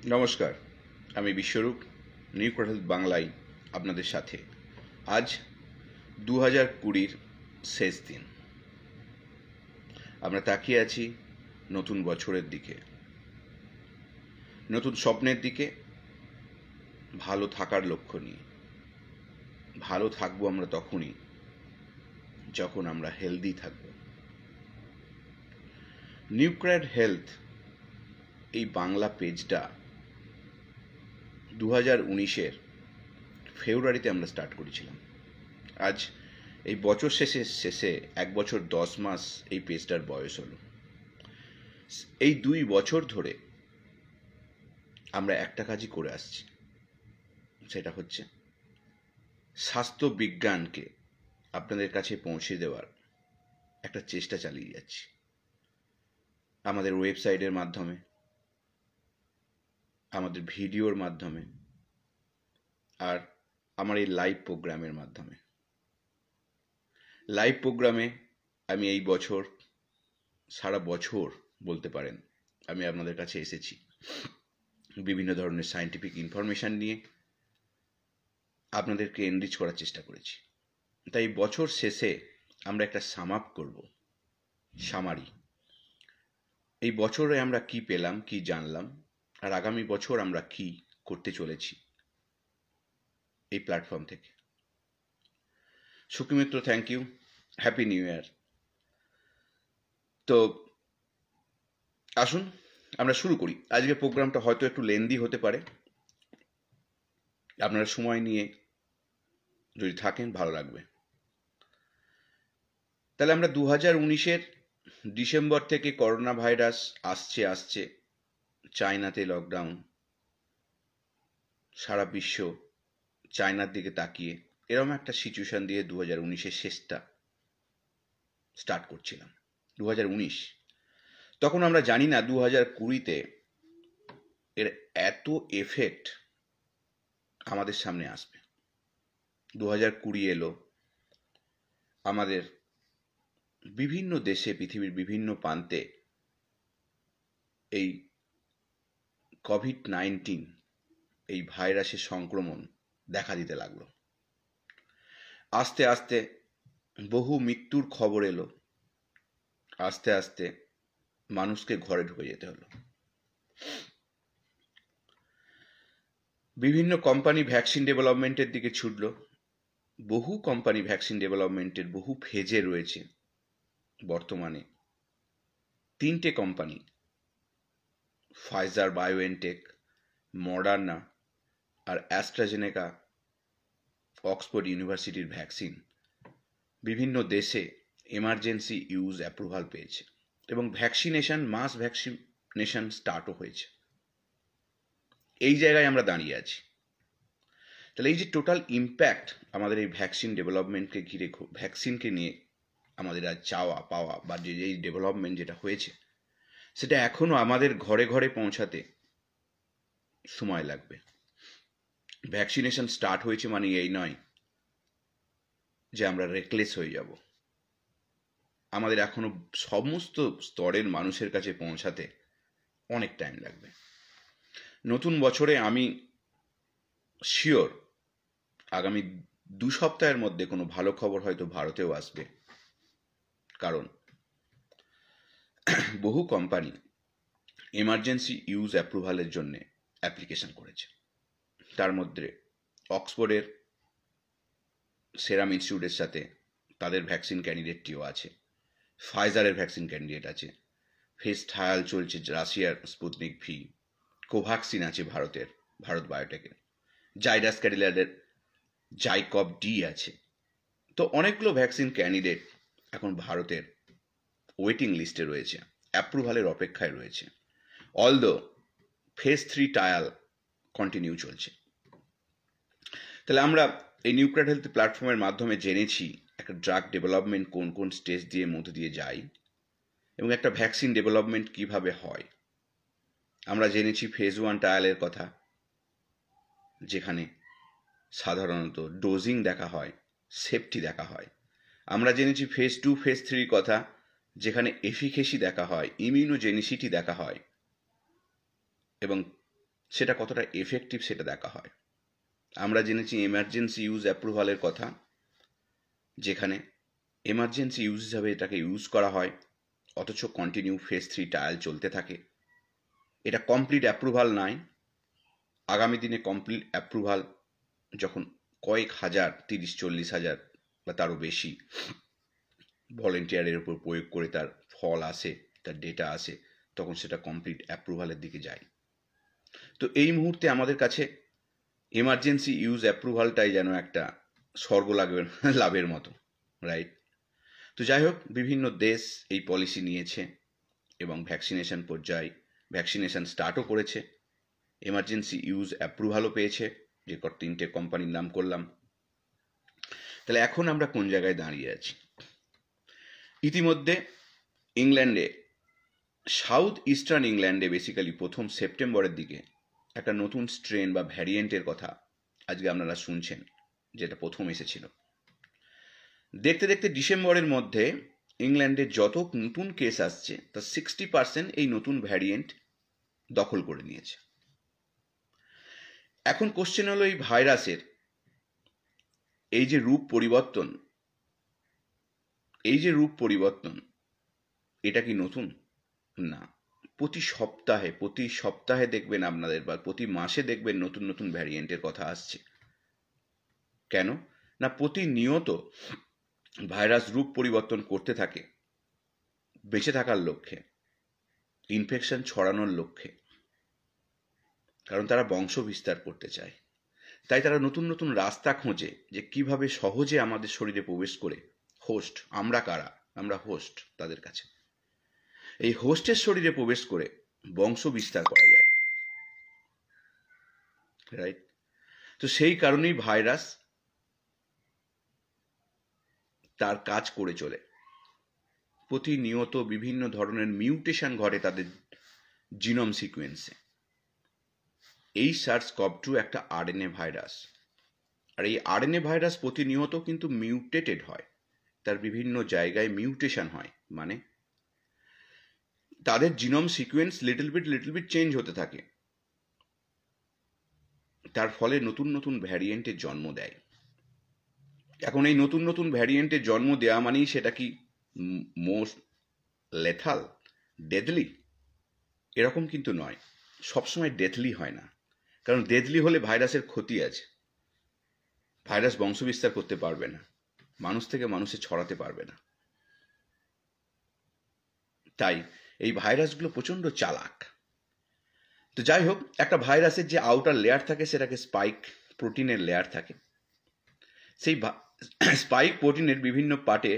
নমস্কার, আমি বিশ্বরূপ। নিউক্রেট হেলথ বাংলায় আপনাদের সাথে। আজ 2020-র শেষ দিন। আমরা তাকিয়ে আছি নতুন বছরের দিকে, নতুন স্বপ্নের দিকে, ভালো থাকার লক্ষ্য নিয়ে। ভালো থাকবো আমরা তখনই যখন আমরা হেলদি থাকব। নিউক্রেট হেলথ এই বাংলা পেজটা 2019-এর ফেব্রুয়ারিতে আমরা স্টার্ট করেছিলাম। আজ এই বছর শেষে 1 বছর 10 মাস এই পেজটার বয়স হলো। এই 2 বছর ধরে আমরা একটা কাজই করে আসছি, সেটা হচ্ছে স্বাস্থ্য বিজ্ঞানকে আপনাদের কাছে পৌঁছে দেওয়ার একটা চেষ্টা চালিয়ে যাচ্ছি। আমাদের ওয়েবসাইটের মাধ্যমে, আমাদের ভিডিওর মাধ্যমে, আর আমার এই লাইভ প্রোগ্রামের মাধ্যমে। লাইভ প্রোগ্রামে আমি এই বছর, সারা বছর বলতে পারেন, আমি আপনাদের কাছে এসেছি বিভিন্ন ধরনের সায়েন্টিফিক ইনফরমেশান নিয়ে আপনাদেরকে এনরিচ করার চেষ্টা করেছি। তাই বছর শেষে আমরা একটা সাম আপ করব, সামারি। এই বছরে আমরা কি পেলাম, কি জানলাম, আর আগামী বছর আমরা কি করতে চলেছি এই প্ল্যাটফর্ম থেকে। Sukimitra, thank you, happy new year. তো আসুন আমরা শুরু করি। আজকের প্রোগ্রামটা হয়তো একটু লেন্দি হতে পারে, আপনারা সময় নিয়ে যদি থাকেন ভালো লাগবে। তাহলে আমরা 2019-এর ডিসেম্বর থেকে করোনা ভাইরাস আসছে, চায়নাতে লকডাউন, সারা বিশ্ব চায়নার দিকে তাকিয়ে এরকম একটা সিচুয়েশন দিয়ে 2019-এর শেষটা স্টার্ট করছিলাম। 2019, তখন আমরা জানি না 2020-তে এর এত এফেক্ট আমাদের সামনে আসবে। 2020 এলো, আমাদের বিভিন্ন দেশে, পৃথিবীর বিভিন্ন প্রান্তে এই কোভিড-19 এই ভাইরাসের সংক্রমণ দেখা দিতে লাগলো। আস্তে আস্তে বহু মৃত্যুর খবর এলো, আস্তে আস্তে মানুষকে ঘরে ঢুকে যেতে হলো। বিভিন্ন কোম্পানি ভ্যাকসিন ডেভেলপমেন্টের দিকে ছুটলো। বহু কোম্পানি ভ্যাকসিন ডেভেলপমেন্টের বহু ফেজে রয়েছে। বর্তমানে 3টে কোম্পানি, ফাইজার বায়োএনটেক, মডার্না আর অ্যাস্ট্রাজেনেকা অক্সফোর্ড ইউনিভার্সিটির ভ্যাকসিন বিভিন্ন দেশে এমার্জেন্সি ইউজ অ্যাপ্রুভাল পেয়েছে এবং ভ্যাকসিনেশন, মাস ভ্যাকসিনেশন স্টার্টও হয়েছে। এই জায়গায় আমরা দাঁড়িয়ে আছি। তাহলে এই যে টোটাল ইম্প্যাক্ট আমাদের এই ভ্যাকসিন ডেভেলপমেন্টকে ঘিরে, ভ্যাকসিনকে নিয়ে আমাদের আজ চাওয়া পাওয়া বা যে এই ডেভেলপমেন্ট যেটা হয়েছে, সেটা এখনও আমাদের ঘরে ঘরে পৌঁছাতে সময় লাগবে। ভ্যাকসিনেশন স্টার্ট হয়েছে মানে এই নয় যে আমরা রেকলেস হয়ে যাব। আমাদের এখনো সমস্ত স্তরের মানুষের কাছে পৌঁছাতে অনেক টাইম লাগবে। নতুন বছরে আমি শিওর আগামী 2 সপ্তাহের মধ্যে কোনো ভালো খবর হয়তো ভারতেও আসবে, কারণ বহু কোম্পানি এমার্জেন্সি ইউজ অ্যাপ্রুভালের জন্য অ্যাপ্লিকেশন করেছে। তার মধ্যে অক্সফোর্ডের সেরাম ইনস্টিটিউটের সাথে তাদের ভ্যাকসিন ক্যান্ডিডেটটিও আছে, ফাইজারের ভ্যাকসিন ক্যান্ডিডেট আছে, ফেজ ট্রায়াল চলছে রাশিয়ার স্পুতনিক ভি, কোভ্যাক্সিন আছে ভারতের, ভারত বায়োটেকের, জাইডাস ক্যাডিলাদের জাইকভ ডি আছে। তো অনেকগুলো ভ্যাকসিন ক্যান্ডিডেট এখন ভারতের ওয়েটিং লিস্টে রয়েছে, অ্যাপ্রুভালের অপেক্ষায় রয়েছে। অলদো ফেজ 3 ট্রায়াল কন্টিনিউ চলছে। তাহলে আমরা এই নিউক্রেট হেলথ প্ল্যাটফর্মের মাধ্যমে জেনেছি একটা ড্রাগ ডেভেলপমেন্ট কোন কোন স্টেজ দিয়ে মধ্যে দিয়ে যায় এবং একটা ভ্যাকসিন ডেভেলপমেন্ট কিভাবে হয়। আমরা জেনেছি ফেজ 1 ট্রায়ালের কথা, যেখানে সাধারণত ডোজিং দেখা হয়, সেফটি দেখা হয়। আমরা জেনেছি ফেজ 2, ফেজ 3 কথা, যেখানে এফিকেসি দেখা হয়, ইমিউনোজেনিসিটি দেখা হয় এবং সেটা কতটা এফেক্টিভ সেটা দেখা হয়। আমরা জেনেছি এমার্জেন্সি ইউজ অ্যাপ্রুভালের কথা, যেখানে এমার্জেন্সি ইউজ হিসাবে এটাকে ইউজ করা হয়, অথচ কন্টিনিউ ফেজ 3 ট্রায়াল চলতে থাকে। এটা কমপ্লিট অ্যাপ্রুভাল নয়, আগামী দিনে কমপ্লিট অ্যাপ্রুভাল যখন কয়েক হাজার, 30-40 হাজার বা তারও বেশি ভলেন্টিয়ারের উপর প্রয়োগ করে তার ফল আসে, তার ডেটা আসে, তখন সেটা কমপ্লিট অ্যাপ্রুভালের দিকে যায়। তো এই মুহূর্তে আমাদের কাছে এমার্জেন্সি ইউজ অ্যাপ্রুভালটাই যেন একটা স্বর্গ লাভের মতো, রাইট? তো যাই হোক, বিভিন্ন দেশ এই পলিসি নিয়েছে এবং ভ্যাকসিনেশন পর্যায়ে ভ্যাকসিনেশন স্টার্টও করেছে, এমার্জেন্সি ইউজ অ্যাপ্রুভালও পেয়েছে, যে 3টে কোম্পানির নাম করলাম। তাহলে এখন আমরা কোন জায়গায় দাঁড়িয়ে আছি? ইতিমধ্যে ইংল্যান্ডে, সাউথ ইস্টার্ন ইংল্যান্ডে বেসিক্যালি 1 সেপ্টেম্বরের দিকে একটা নতুন স্ট্রেন বা ভ্যারিয়েন্টের কথা আজকে আপনারা শুনছেন, যেটা প্রথম এসেছিল। দেখতে দেখতে ডিসেম্বরের মধ্যে ইংল্যান্ডে যত নতুন কেস আসছে তার 60% এই নতুন ভ্যারিয়েন্ট দখল করে নিয়েছে। এখন কোশ্চেন হলো, এই ভাইরাসের এই যে রূপ পরিবর্তন, এটা কি নতুন? না। প্রতি সপ্তাহে দেখবেন আপনাদের, বা প্রতি মাসে দেখবেন নতুন নতুন ভ্যারিয়েন্টের কথা আসছে। কেন না, প্রতিনিয়ত ভাইরাস রূপ পরিবর্তন করতে থাকে বেঁচে থাকার লক্ষ্যে, ইনফেকশন ছড়ানোর লক্ষ্যে, কারণ তারা বংশ বিস্তার করতে চায়। তাই তারা নতুন নতুন রাস্তা খোঁজে যে কিভাবে সহজে আমাদের শরীরে প্রবেশ করে হোস্ট, আমরা কারা? আমরা হোস্ট তাদের কাছে, এই হোস্টের শরীরে প্রবেশ করে বংশ বিস্তার করা যায়, রাইট? তো সেই কারণেই ভাইরাস তার কাজ করে চলে। প্রতিনিয়ত বিভিন্ন ধরনের মিউটেশন ঘটে তাদের জিনোম সিকোয়েন্সে। এই SARS-CoV-2 একটা আরএনএ ভাইরাস, আর এই আরএনএ ভাইরাস প্রতিনিয়ত কিন্তু মিউটেটেড হয়, তার বিভিন্ন জায়গায় মিউটেশন হয়, মানে তাদের genome sequence little bit change হতে থাকে, তার ফলে নতুন নতুন ভ্যারিয়েন্টের জন্ম দেয়। এখন এই নতুন নতুন ভ্যারিয়েন্টের জন্ম দেওয়া মানেই সেটা কি মোস্ট লেথাল, ডেডলি? এরকম কিন্তু নয়, সবসময় ডেথলি হয় না, কারণ ডেথলি হলে ভাইরাসের ক্ষতি আছে, ভাইরাস বংশবিস্তার করতে পারবে না, মানুষ থেকে মানুষে ছড়াতে পারবে না। তাই এই ভাইরাসগুলো প্রচণ্ড চালাক। তো যাই হোক, একটা ভাইরাসের যে আউটার লেয়ার থাকে সেটাকে স্পাইক প্রোটিনের লেয়ার থাকে। সেই স্পাইক প্রোটিনের বিভিন্ন পার্টে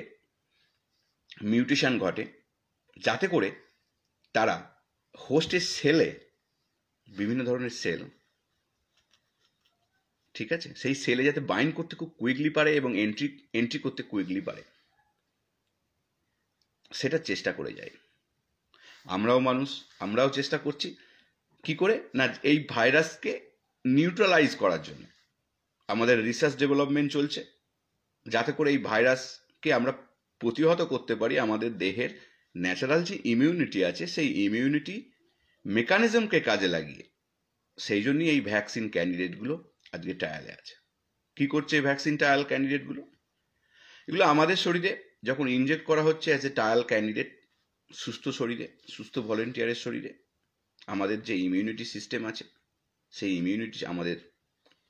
মিউটেশন ঘটে, যাতে করে তারা হোস্টের সেলে, বিভিন্ন ধরনের সেল, ঠিক আছে, সেই সেলে যাতে বাইন্ড করতে খুব কুইকলি পারে এবং এন্ট্রি করতে কুইকলি পারে, সেটা চেষ্টা করে যায়। আমরাও মানুষ, আমরাও চেষ্টা করছি কি করে না, এই ভাইরাসকে নিউট্রালাইজ করার জন্য আমাদের রিসার্চ ডেভেলপমেন্ট চলছে, যাতে করে এই ভাইরাসকে আমরা প্রতিহত করতে পারি আমাদের দেহের ন্যাচারাল যে ইমিউনিটি আছে সেই ইমিউনিটি মেকানিজমকে কাজে লাগিয়ে। সেই জন্যই এই ভ্যাকসিন ক্যান্ডিডেটগুলো আজকে ট্রায়ালে আছে। কি করছে এই ভ্যাকসিন ট্রায়াল ক্যান্ডিডেটগুলো? এগুলো আমাদের শরীরে যখন ইনজেক্ট করা হচ্ছে অ্যাজ এ ট্রায়াল ক্যান্ডিডেট, সুস্থ শরীরে, সুস্থ ভলেন্টিয়ারের শরীরে, আমাদের যে ইমিউনিটি সিস্টেম আছে সেই ইমিউনিটি আমাদের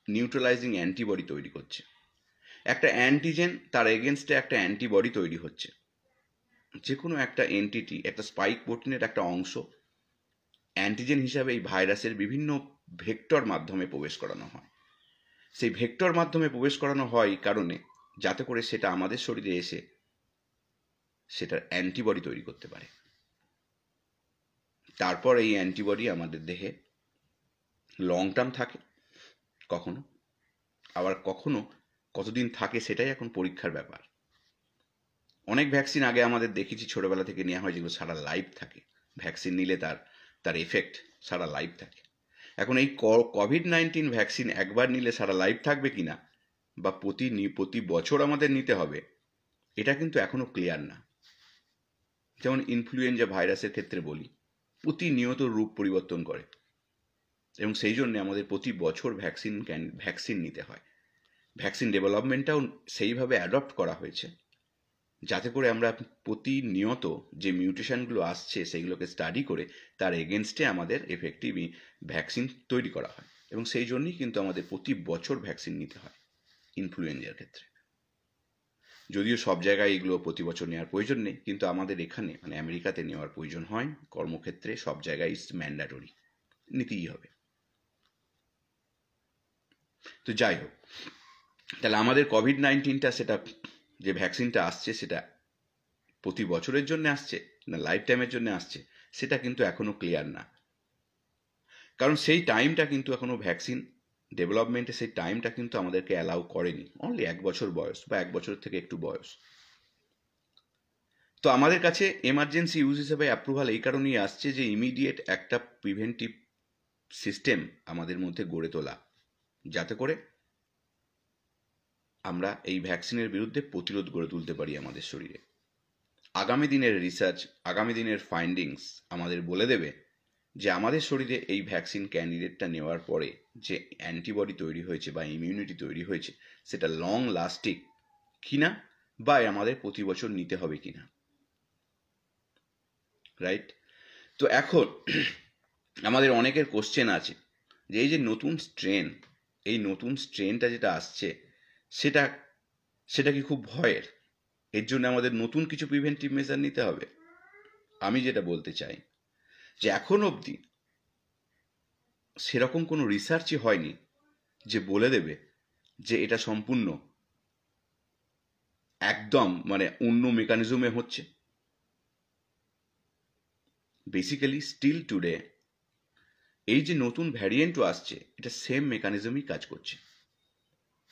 নিউট্রালাইজিং অ্যান্টিবডি তৈরি করছে। একটা অ্যান্টিজেন, তার এগেনস্টে একটা অ্যান্টিবডি তৈরি হচ্ছে। যে কোনো একটা এন্টিটি, একটা স্পাইক প্রোটিনের একটা অংশ অ্যান্টিজেন হিসাবে এই ভাইরাসের বিভিন্ন ভেক্টর মাধ্যমে প্রবেশ করানো হয়। সেই ভেক্টর মাধ্যমে প্রবেশ করানো হয় এই কারণে, যাতে করে সেটা আমাদের শরীরে এসে সেটার অ্যান্টিবডি তৈরি করতে পারে। তারপর এই অ্যান্টিবডি আমাদের দেহে লং টার্ম থাকে কখনো, আবার কখনো কতদিন থাকে সেটাই এখন পরীক্ষার ব্যাপার। অনেক ভ্যাকসিন আগে আমাদের দেখেছি ছোটবেলা থেকে নেওয়া হয়, যেগুলো সারা লাইফ থাকে, ভ্যাকসিন নিলে তার এফেক্ট সারা লাইফ থাকে। এখন এই কোভিড-19 ভ্যাকসিন একবার নিলে সারা লাইফ থাকবে কিনা, বা প্রতি বছর আমাদের নিতে হবে, এটা কিন্তু এখনো ক্লিয়ার না। যেমন ইনফ্লুয়েঞ্জা ভাইরাসের ক্ষেত্রে বলি, প্রতিনিয়ত রূপ পরিবর্তন করে, এবং সেই জন্য আমাদের প্রতি বছর ভ্যাকসিন নিতে হয়। ভ্যাকসিন ডেভেলপমেন্টটাও সেইভাবে অ্যাডপ্ট করা হয়েছে যাতে করে আমরা প্রতিনিয়ত যে মিউটেশনগুলো আসছে সেইগুলোকে স্টাডি করে তার এগেনস্টে আমাদের এফেক্টিভ ভ্যাকসিন তৈরি করা হয়। এবং সেই জন্যই কিন্তু আমাদের প্রতি বছর ভ্যাকসিন নিতে হয় ইনফ্লুয়েঞ্জার ক্ষেত্রে। যদিও সব জায়গায় এগুলো প্রতি বছর নেওয়ার প্রয়োজন নেই, কিন্তু আমাদের এখানে মানে আমেরিকাতে নেওয়ার প্রয়োজন হয়। কর্মক্ষেত্রে সব জায়গায় ইটস ম্যান্ডেটরি, নিতেই হবে। তো যাই হোক, তাহলে আমাদের কোভিড-19টা সেটা যে ভ্যাকসিনটা আসছে সেটা প্রতি বছরের জন্য আসছে না লাইফ টাইমের জন্য আসছে সেটা কিন্তু এখনো ক্লিয়ার না। কারণ সেই টাইমটা কিন্তু এখনো ভ্যাকসিন ডেভেলপমেন্টে সেই টাইমটা কিন্তু আমাদেরকে অ্যালাউ করেনি। অনলি 1 বছর বয়স বা 1 বছর থেকে একটু বয়স। তো আমাদের কাছে এমার্জেন্সি ইউজ হিসেবে অ্যাপ্রুভাল এই কারণেই আসছে যে ইমিডিয়েট একটা প্রিভেন্টিভ সিস্টেম আমাদের মধ্যে গড়ে তোলা, যাতে করে আমরা এই ভ্যাকসিনের বিরুদ্ধে প্রতিরোধ গড়ে তুলতে পারি আমাদের শরীরে। আগামী দিনের রিসার্চ, আগামী দিনের ফাইন্ডিংস আমাদের বলে দেবে যে আমাদের শরীরে এই ভ্যাকসিন ক্যান্ডিডেটটা নেওয়ার পরে যে অ্যান্টিবডি তৈরি হয়েছে বা ইমিউনিটি তৈরি হয়েছে সেটা লং লাস্টিং কিনা বা আমাদের প্রতি বছর নিতে হবে কিনা, রাইট? তো এখন আমাদের অনেকের কোশ্চেন আছে যে এই যে নতুন স্ট্রেন, এই নতুন স্ট্রেনটা যেটা আসছে সেটা কি খুব ভয়ের? এর জন্য আমাদের নতুন কিছু প্রিভেন্টিভ মেজার নিতে হবে? আমি যেটা বলতে চাই যে এখন অবধি সেরকম কোনো রিসার্চই হয়নি যে বলে দেবে যে এটা সম্পূর্ণ একদম মানে অন্য মেকানিজমে হচ্ছে। বেসিক্যালি স্টিল টুডে এই যে নতুন ভ্যারিয়েন্টও আসছে এটা সেম মেকানিজমই কাজ করছে,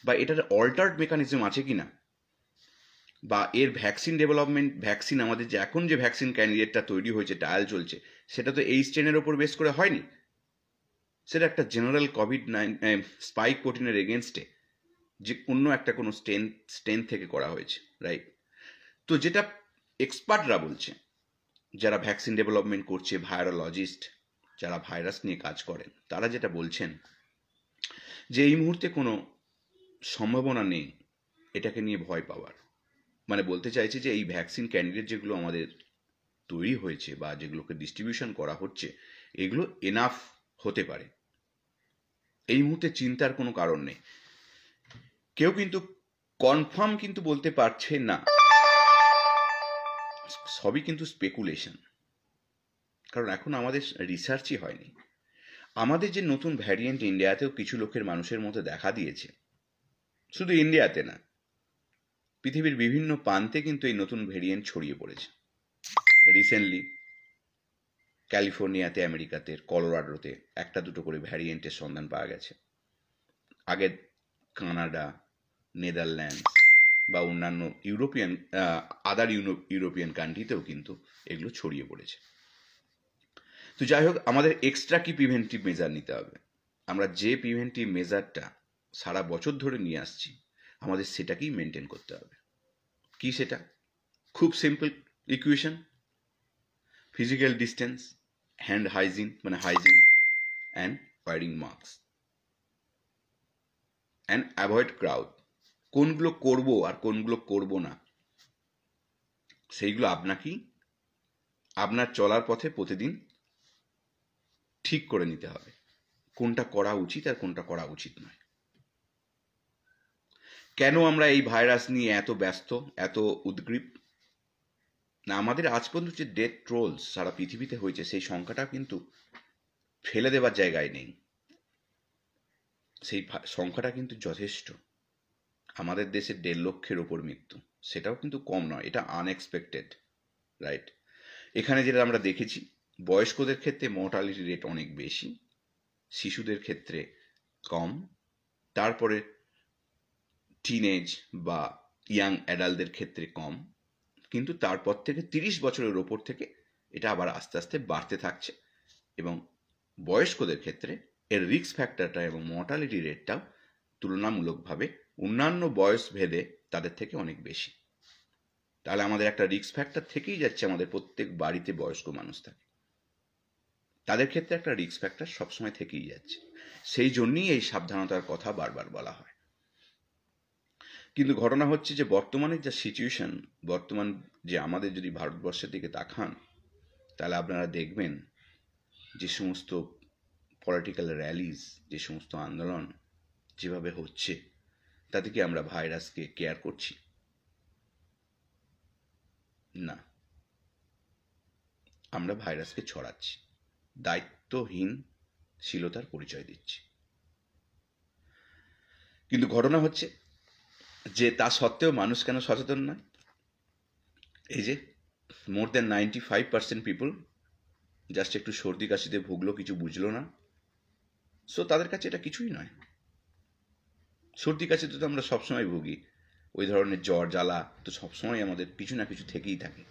বা এটার অল্টার্ড মেকানিজম আছে কিনা, বা এর ভ্যাকসিন ডেভেলপমেন্ট, ভ্যাকসিন আমাদের যে এখন যে ভ্যাকসিন ক্যান্ডিডেটটা তৈরি হয়েছে, ট্রায়াল চলছে, সেটা তো এই স্ট্রেনের ওপর বেস করে হয়নি। সেটা একটা জেনারেল স্পাইক প্রোটিনের এগেনস্টে যে অন্য একটা কোনো স্ট্রেন থেকে করা হয়েছে, রাইট? তো যেটা এক্সপার্টরা বলছে, যারা ভ্যাকসিন ডেভেলপমেন্ট করছে, ভাইরোলজিস্ট যারা ভাইরাস নিয়ে কাজ করেন, তারা যেটা বলছেন যে এই মুহূর্তে কোনো সম্ভাবনা নেই এটাকে নিয়ে ভয় পাওয়ার। মানে বলতে চাইছে যে এই ভ্যাকসিন ক্যান্ডিডেট যেগুলো আমাদের তৈরি হয়েছে বা যেগুলোকে ডিস্ট্রিবিউশন করা হচ্ছে এগুলো এনাফ হতে পারে, এই মুহূর্তে চিন্তার কোনো কারণ নেই। কেউ কিন্তু কনফার্ম কিন্তু বলতে পারছে না, সবই কিন্তু স্পেকুলেশন, কারণ এখন আমাদের রিসার্চই হয়নি। আমাদের যে নতুন ভ্যারিয়েন্ট ইন্ডিয়াতেও কিছু লোকের মানুষের মধ্যে দেখা দিয়েছে, শুধু ইন্ডিয়াতে না, পৃথিবীর বিভিন্ন প্রান্তে কিন্তু এই নতুন ভ্যারিয়েন্ট ছড়িয়ে পড়েছে। রিসেন্টলি ক্যালিফোর্নিয়াতে, আমেরিকাতে, কলোরাডোতে একটা দুটো করে ভ্যারিয়েন্টের সন্ধান পাওয়া গেছে। আগে কানাডা, নেদারল্যান্ডস বা অন্যান্য আদার ইউরোপিয়ান কান্ট্রিতেও কিন্তু এগুলো ছড়িয়ে পড়েছে। তো যাই হোক, আমাদের এক্সট্রা কি প্রিভেন্টিভ মেজার নিতে হবে? আমরা যে প্রিভেন্টিভ মেজারটা সারা বছর ধরে নিয়ে আসছি আমাদের সেটাকেই মেনটেন করতে হবে। কি সেটা? খুব simple equation, physical distance, hand hygiene মানে hygiene, and wearing mask, and avoid crowd. কোনগুলো করব আর কোনগুলো করব না সেইগুলো আপনাকেই আপনার চলার পথে প্রতিদিন ঠিক করে নিতে হবে, কোনটা করা উচিত আর কোনটা করা উচিত নয়। কেন আমরা এই ভাইরাস নিয়ে এত ব্যস্ত, এত উদ্গ্রীব? না, আমাদের আজ পর্যন্ত যে ডেথ ট্রোলস সারা পৃথিবীতে হয়েছে সেই সংখ্যাটা কিন্তু ফেলে দেওয়ার জায়গায় নেই, সেই সংখ্যাটা কিন্তু যথেষ্ট। আমাদের দেশে 1.5 লক্ষের ওপর মৃত্যু, সেটাও কিন্তু কম নয়, এটা আনএক্সপেক্টেড, রাইট? এখানে যেটা আমরা দেখেছি, বয়স্কদের ক্ষেত্রে মর্টালিটি রেট অনেক বেশি, শিশুদের ক্ষেত্রে কম, তারপরে টিনেজ বা ইয়াং অ্যাডাল্টদের ক্ষেত্রে কম, কিন্তু তারপর থেকে 30 বছরের ওপর থেকে এটা আবার আস্তে আস্তে বাড়তে থাকছে, এবং বয়স্কদের ক্ষেত্রে এর রিস্ক ফ্যাক্টরটা এবং মর্টালিটি রেটটাও তুলনামূলকভাবে অন্যান্য বয়স ভেদে তাদের থেকে অনেক বেশি। তাহলে আমাদের একটা রিস্ক ফ্যাক্টর থেকেই যাচ্ছে আমাদের প্রত্যেক বাড়িতে বয়স্ক মানুষ থাকে। তাদের ক্ষেত্রে একটা রিস্ক ফ্যাক্টর সবসময় থেকেই যাচ্ছে। সেই জন্যই এই সাবধানতার কথা বারবার বলা হয়। কিন্তু ঘটনা হচ্ছে যে বর্তমানে যা সিচুয়েশন, বর্তমান যে আমাদের যদি ভারতবর্ষের দিকে তাকান, তাহলে আপনারা দেখবেন যে সমস্ত পলিটিক্যাল র্যালিজ, যে সমস্ত আন্দোলন যেভাবে হচ্ছে, তাতে কি আমরা ভাইরাসকে কেয়ার করছি? না, আমরা ভাইরাসকে ছড়াচ্ছি, দায়িত্বহীনশীলতার পরিচয় দিচ্ছি। কিন্তু ঘটনা হচ্ছে যে তা সত্ত্বেও মানুষ কেন সচেতন নয়? এই যে মোর দ্যান 95% পিপল জাস্ট একটু সর্দি কাশিতে ভুগলো, কিছু বুঝলো না, সো তাদের কাছে এটা কিছুই নয়। সর্দি কাশিতে তো আমরা সবসময় ভুগি, ওই ধরনের জ্বর জ্বালা তো সবসময় আমাদের কিছু না কিছু থেকেই থাকে।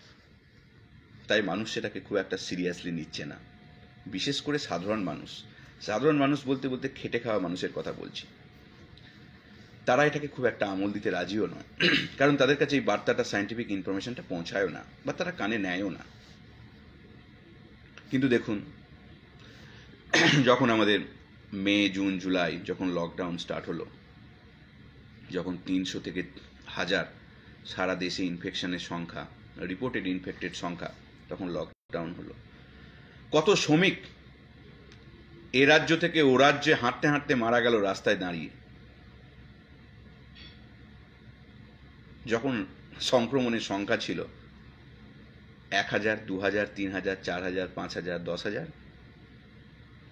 তাই মানুষ সেটাকে খুব একটা সিরিয়াসলি নিচ্ছে না, বিশেষ করে সাধারণ মানুষ। সাধারণ মানুষ বলতে বলতে খেটে খাওয়া মানুষের কথা বলছি, তারা এটাকে খুব একটা আমল দিতে রাজিও নয়, কারণ তাদের কাছে এই বার্তাটা, সায়েন্টিফিক ইনফরমেশনটা পৌঁছায়ও না, বা তারা কানে নেয়ও না। কিন্তু দেখুন, যখন আমাদের মে, জুন, জুলাই যখন লকডাউন স্টার্ট হলো, যখন 300 থেকে 1000 সারা দেশে ইনফেকশনের সংখ্যা, রিপোর্টেড ইনফেক্টেড সংখ্যা, তখন লকডাউন হলো। কত শ্রমিক এ রাজ্য থেকে ও রাজ্যে হাঁটতে হাঁটতে মারা গেল রাস্তায় দাঁড়িয়ে, যখন সংক্রমণের সংখ্যা ছিল 1000, 2000, 3000, 4000, 5000, 10,000।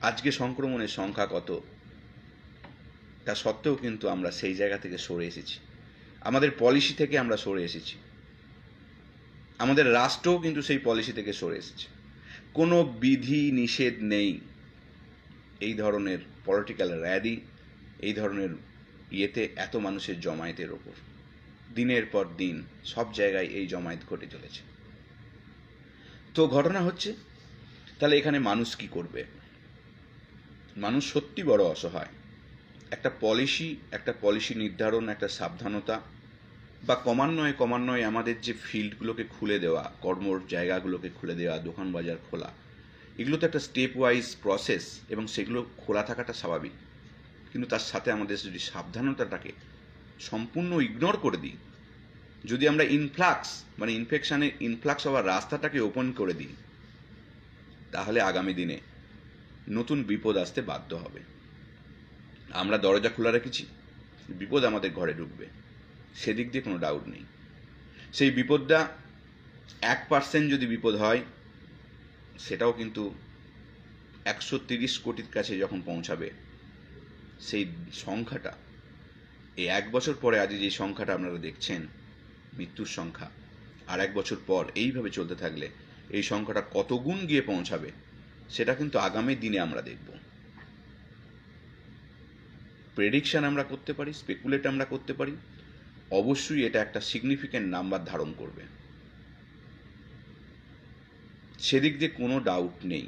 আজকে সংক্রমণের সংখ্যা কত? তা সত্ত্বেও কিন্তু আমরা সেই জায়গা থেকে সরে এসেছি, আমাদের পলিসি থেকে আমরা সরে এসেছি, আমাদের রাষ্ট্রও কিন্তু সেই পলিসি থেকে সরে এসেছে। কোনো বিধি নিষেধ নেই এই ধরনের পলিটিক্যাল র্যালি, এই ধরনের ইয়েতে এত মানুষের জমায়েতের ওপর। দিনের পর দিন সব জায়গায় এই জমায়েত ঘটে চলেছে। তো ঘটনা হচ্ছে, তাহলে এখানে মানুষ কি করবে? মানুষ সত্যি বড় অসহায়। একটা পলিসি নির্ধারণ, একটা সাবধানতা, বা ক্রমান্বয়ে আমাদের যে ফিল্ডগুলোকে খুলে দেওয়া, কর্মর জায়গাগুলোকে খুলে দেওয়া, দোকান বাজার খোলা, এগুলো তো একটা স্টেপ ওয়াইজ প্রসেস, এবং সেগুলো খোলা থাকাটা স্বাভাবিক। কিন্তু তার সাথে আমাদের যদি সাবধানতাটাকে সম্পূর্ণ ইগনোর করে দিই, যদি আমরা ইনফেকশনের ইনফ্লাক্স হওয়ার রাস্তাটাকে ওপেন করে দিই, তাহলে আগামী দিনে নতুন বিপদ আসতে বাধ্য হবে। আমরা দরজা খোলা রেখেছি, বিপদ আমাদের ঘরে ঢুকবে, সেদিক দিয়ে কোনো ডাউট নেই। সেই বিপদটা 1% যদি বিপদ হয়, সেটাও কিন্তু 130 কোটির কাছে যখন পৌঁছাবে, সেই সংখ্যাটা, এই 1 বছর পরে আজ যে সংখ্যাটা আপনারা দেখছেন মৃত্যুর সংখ্যা, আর 1 বছর পর এইভাবে চলতে থাকলে এই সংখ্যাটা কত গুণ গিয়ে পৌঁছাবে, সেটা কিন্তু আগামী দিনে আমরা দেখব। প্রেডিকশন আমরা করতে পারি, স্পেকুলেট আমরা করতে পারি, অবশ্যই এটা একটা সিগনিফিক্যান্ট নাম্বার ধারণ করবে, সেদিক দিয়ে কোনো ডাউট নেই।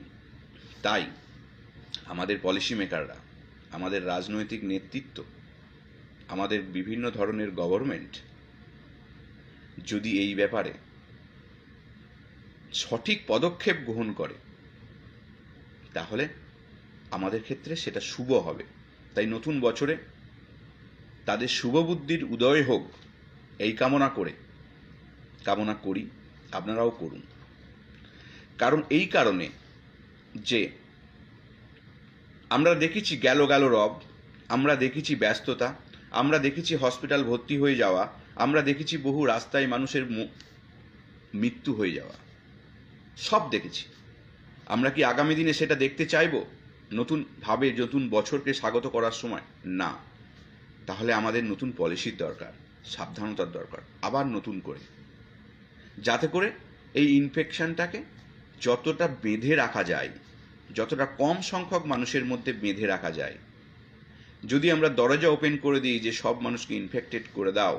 তাই আমাদের পলিসি মেকাররা, আমাদের রাজনৈতিক নেতৃত্ব, আমাদের বিভিন্ন ধরনের গভর্নমেন্ট যদি এই ব্যাপারে সঠিক পদক্ষেপ গ্রহণ করে, তাহলে আমাদের ক্ষেত্রে সেটা শুভ হবে। তাই নতুন বছরে তাদের শুভ বুদ্ধির উদয় হোক, এই কামনা করি, আপনারাও করুন। কারণ এই কারণে যে আমরা দেখেছি গেল রব, আমরা দেখেছি ব্যস্ততা, আমরা দেখেছি হসপিটাল ভর্তি হয়ে যাওয়া, আমরা দেখেছি বহু রাস্তায় মানুষের মৃত্যু হয়ে যাওয়া, সব দেখেছি। আমরা কি আগামী দিনে সেটা দেখতে চাইব নতুনভাবে, নতুন বছরকে স্বাগত করার সময়? না। তাহলে আমাদের নতুন পলিসির দরকার, সাবধানতার দরকার, আবার নতুন করে, যাতে করে এই ইনফেকশনটাকে যতটা বেঁধে রাখা যায়, যতটা কম সংখ্যক মানুষের মধ্যে বেঁধে রাখা যায়। যদি আমরা দরজা ওপেন করে দিই যে সব মানুষকে ইনফেক্টেড করে দাও,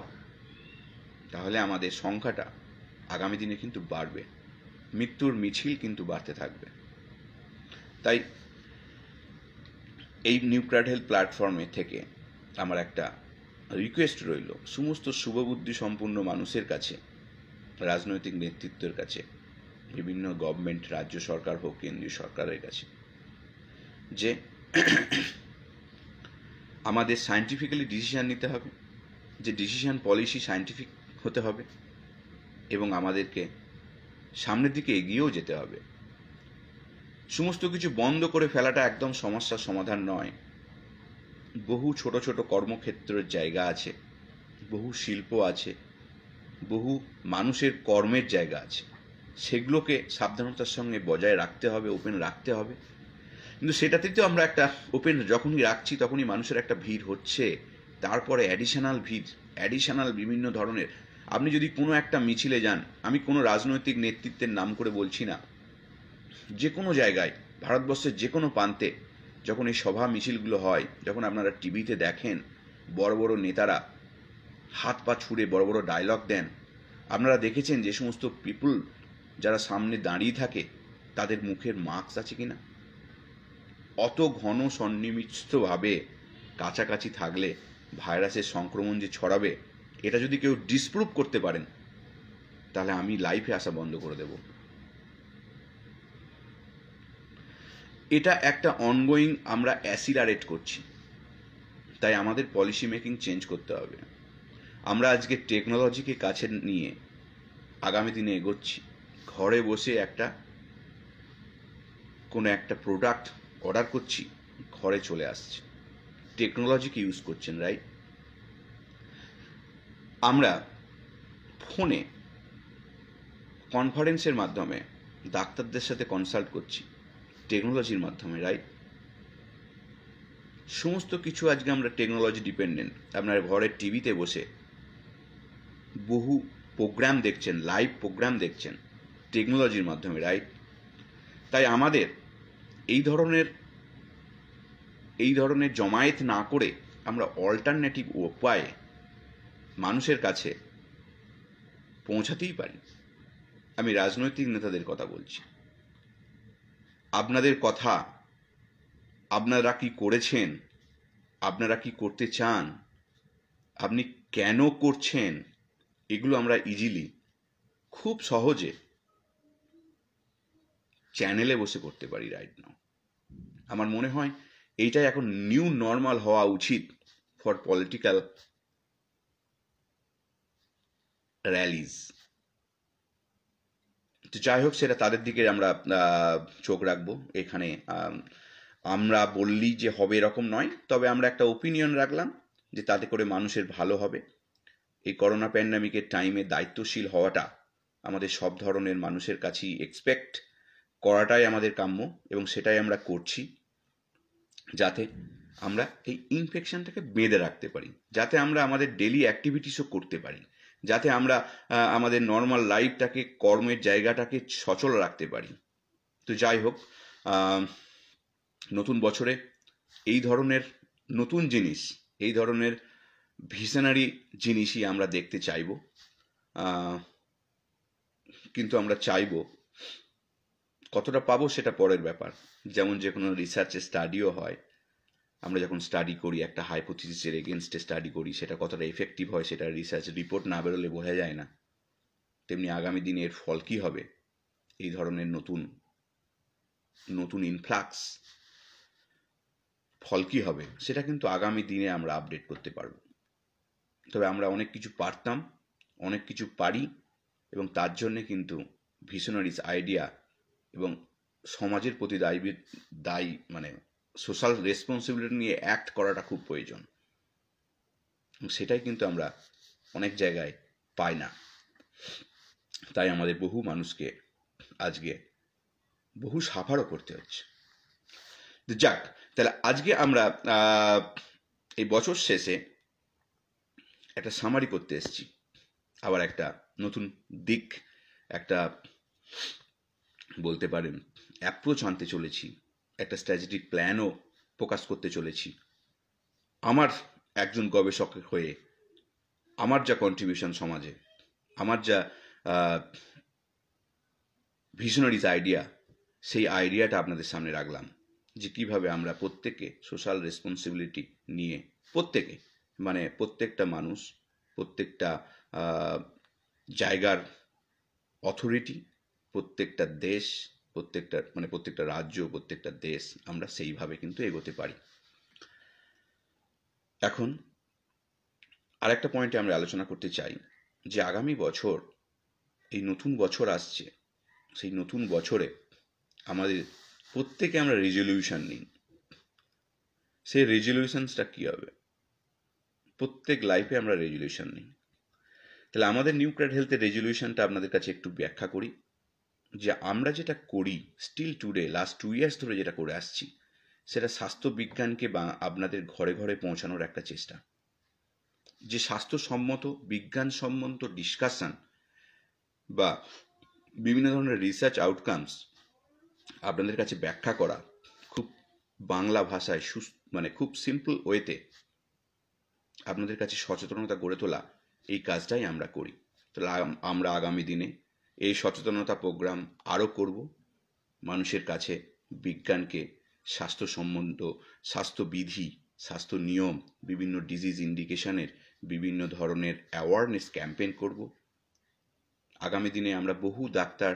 তাহলে আমাদের সংখ্যাটা আগামী দিনে কিন্তু বাড়বে, মৃত্যুর মিছিল কিন্তু বাড়তে থাকবে। তাই এই নিউক্লিয়ার হেলথ প্ল্যাটফর্মে থেকে আমার একটা রিকোয়েস্ট রইল সমস্ত শুভবুদ্ধি সম্পন্ন মানুষের কাছে, রাজনৈতিক নেতৃত্বের কাছে, বিভিন্ন গভর্নমেন্ট, রাজ্য সরকার হোক, কেন্দ্রীয় সরকারের কাছে, যে আমাদের সায়েন্টিফিক্যালি ডিসিশান নিতে হবে, যে ডিসিশান পলিসি সায়েন্টিফিক হতে হবে এবং আমাদেরকে সামনের দিকে এগিয়েও যেতে হবে। সমস্ত কিছু বন্ধ করে ফেলাটা একদম সমস্যার সমাধান নয়। বহু ছোট ছোট কর্মক্ষেত্রের জায়গা আছে, বহু শিল্প আছে, বহু মানুষের কর্মের জায়গা আছে, সেগুলোকে সাবধানতার সঙ্গে বজায় রাখতে হবে, ওপেন রাখতে হবে। কিন্তু সেটাতেই তো আমরা একটা ওপেন যখনই রাখছি তখনই মানুষের একটা ভিড় হচ্ছে, তারপরে অ্যাডিশনাল ভিড়, অ্যাডিশনাল বিভিন্ন ধরনের। আপনি যদি কোনো একটা মিছিলে যান, আমি কোনো রাজনৈতিক নেতৃত্বের নাম করে বলছি না, যে কোনো জায়গায় ভারতবর্ষের যে কোনো প্রান্তে যখন এই সভা মিছিলগুলো হয়, যখন আপনারা টিভিতে দেখেন বড় বড় নেতারা হাত পা ছুড়ে বড় বড় ডায়লগ দেন, আপনারা দেখেছেন যে সমস্ত পিপুল যারা সামনে দাঁড়িয়ে থাকে তাদের মুখের মাস্ক আছে কিনা? অত ঘন সন্নিবিষ্টভাবে কাছাকাছি থাকলে ভাইরাসের সংক্রমণ যে ছড়াবে, এটা যদি কেউ ডিসপ্রুভ করতে পারেন তাহলে আমি লাইফে আসা বন্ধ করে দেব। এটা একটা অনগোয়িং, আমরা অ্যাসিলারেট করছি, তাই আমাদের পলিসি মেকিং চেঞ্জ করতে হবে। আমরা আজকে টেকনোলজিকে কাছে নিয়ে আগামী দিনে এগোচ্ছি। ঘরে বসে কোনো একটা প্রোডাক্ট অর্ডার করছি, ঘরে চলে আসছে। টেকনোলজিকে ইউজ করছেন, রাইট? আমরা ফোনে কনফারেন্সের মাধ্যমে ডাক্তারদের সাথে কনসাল্ট করছি টেকনোলজির মাধ্যমে, রাইট? সমস্ত কিছু আজকে আমরা টেকনোলজি ডিপেন্ডেন্ট। আপনার ঘরের টিভিতে বসে বহু প্রোগ্রাম দেখছেন, লাইভ প্রোগ্রাম দেখছেন টেকনোলজির মাধ্যমে, রাইট? তাই আমাদের এই ধরনের জমায়েত না করে আমরা অল্টারনেটিভ উপায়ে মানুষের কাছে পৌঁছাতেই পারি। আমি রাজনৈতিক নেতাদের কথা বলছি। আপনাদের কথা, আপনারা কি করেছেন, আপনারা কি করতে চান, আপনি কেন করছেন, এগুলো আমরা ইজিলি খুব সহজে চ্যানেলে বসে করতে পারি রাইট নাও। আমার মনে হয় এইটাই এখন নিউ নর্মাল হওয়া উচিত ফর পলিটিক্যাল র্যালিজ। তো যাই হোক, সেটা তাদের দিকে আমরা চোখ রাখবো। এখানে আমরা বললি যে হবে এরকম নয়, তবে আমরা একটা ওপিনিয়ন রাখলাম যে তাতে করে মানুষের ভালো হবে। এই করোনা প্যান্ডামিকের টাইমে দায়িত্বশীল হওয়াটা আমাদের সব ধরনের মানুষের কাছেই এক্সপেক্ট করাটাই আমাদের কাম্য, এবং সেটাই আমরা করছি, যাতে আমরা এই ইনফেকশনটাকে বেঁধে রাখতে পারি, যাতে আমরা আমাদের ডেলি অ্যাক্টিভিটিসও করতে পারি, যাতে আমরা আমাদের নর্মাল লাইফটাকে, কর্মের জায়গাটাকে সচল রাখতে পারি। তো যাই হোক, নতুন বছরে এই ধরনের নতুন জিনিস, এই ধরনের ভিশনারি জিনিসই আমরা দেখতে চাইব। কিন্তু আমরা চাইব, কতটা পাবো সেটা পরের ব্যাপার। যেমন যে কোনো রিসার্চের স্টাডিও হয়, আমরা যখন স্টাডি করি একটা হাইপোথিসিসের এগেনস্টে স্টাডি করি, সেটা কতটা এফেক্টিভ হয় সেটা রিসার্চ রিপোর্ট না বেরোলে বোঝা যায় না। তেমনি আগামী দিনে এর ফল কী হবে, এই ধরনের নতুন ইনফ্লাক্স ফল কী হবে, সেটা কিন্তু আগামী দিনে আমরা আপডেট করতে পারব। তবে আমরা অনেক কিছু পারতাম, অনেক কিছু পারি, এবং তার জন্যে কিন্তু ভিশনারিজ আইডিয়া এবং সমাজের প্রতি দায়ী মানে সোশ্যাল রেসপন্সিবিলিটি নিয়ে অ্যাক্ট করাটা খুব প্রয়োজন। সেটাই কিন্তু আমরা অনেক জায়গায় পাই না। তাই আমাদের বহু মানুষকে আজকে বহু সাফারও করতে হচ্ছে। যাক, তাহলে আজকে আমরা এই বছর শেষে একটা সামারি করতে এসেছি, আবার একটা নতুন দিক, একটা বলতে পারেন অ্যাপ্রোচ আনতে চলেছি, একটা স্ট্র্যাটেজিক প্ল্যানও প্রকাশ করতে চলেছি। আমার একজন গবেষক হয়ে আমার যা কন্ট্রিবিউশন সমাজে, আমার যা ভিশনারিজ আইডিয়া, সেই আইডিয়াটা আপনাদের সামনে রাখলাম, যে কিভাবে আমরা প্রত্যেকে সোশ্যাল রেসপন্সিবিলিটি নিয়ে, প্রত্যেকে মানে প্রত্যেকটা মানুষ, প্রত্যেকটা জায়গার অথরিটি, প্রত্যেকটা দেশ, প্রত্যেকটা রাজ্য, প্রত্যেকটা দেশ আমরা সেইভাবে কিন্তু এগোতে পারি। এখন আরেকটা পয়েন্টে আমরা আলোচনা করতে চাই যে আগামী বছর, এই নতুন বছর আসছে, সেই নতুন বছরে আমাদের প্রত্যেকে আমরা রেজলিউশন নিই। সেই রেজলিউশনসটা কী হবে? প্রত্যেক লাইফে আমরা রেজলিউশন নিই। তাহলে আমাদের নিউক্লিয়ার হেলথের রেজলিউশনটা আপনাদের কাছে একটু ব্যাখ্যা করি, যে আমরা যেটা করি স্টিল টুডে, লাস্ট 2 ইয়ার্স ধরে যেটা করে আসছি, সেটা স্বাস্থ্যবিজ্ঞানকে বা আপনাদের ঘরে ঘরে পৌঁছানোর একটা চেষ্টা। যে স্বাস্থ্যসম্মত, বিজ্ঞানসম্মত ডিসকাশন বা বিভিন্ন ধরনের রিসার্চ আউটকামস আপনাদের কাছে ব্যাখ্যা করা, খুব বাংলা ভাষায় খুব সিম্পল ওয়েতে আপনাদের কাছে সচেতনতা গড়ে তোলা, এই কাজটাই আমরা করি। তাহলে আমরা আগামী দিনে এই সচেতনতা প্রোগ্রাম আরও করব, মানুষের কাছে বিজ্ঞানকে, স্বাস্থ্যসম্বন্ধ, স্বাস্থ্যবিধি, স্বাস্থ্য নিয়ম, বিভিন্ন ডিজিজ ইন্ডিকেশনের বিভিন্ন ধরনের অ্যাওয়ারনেস ক্যাম্পেইন করব। আগামী দিনে আমরা বহু ডাক্তার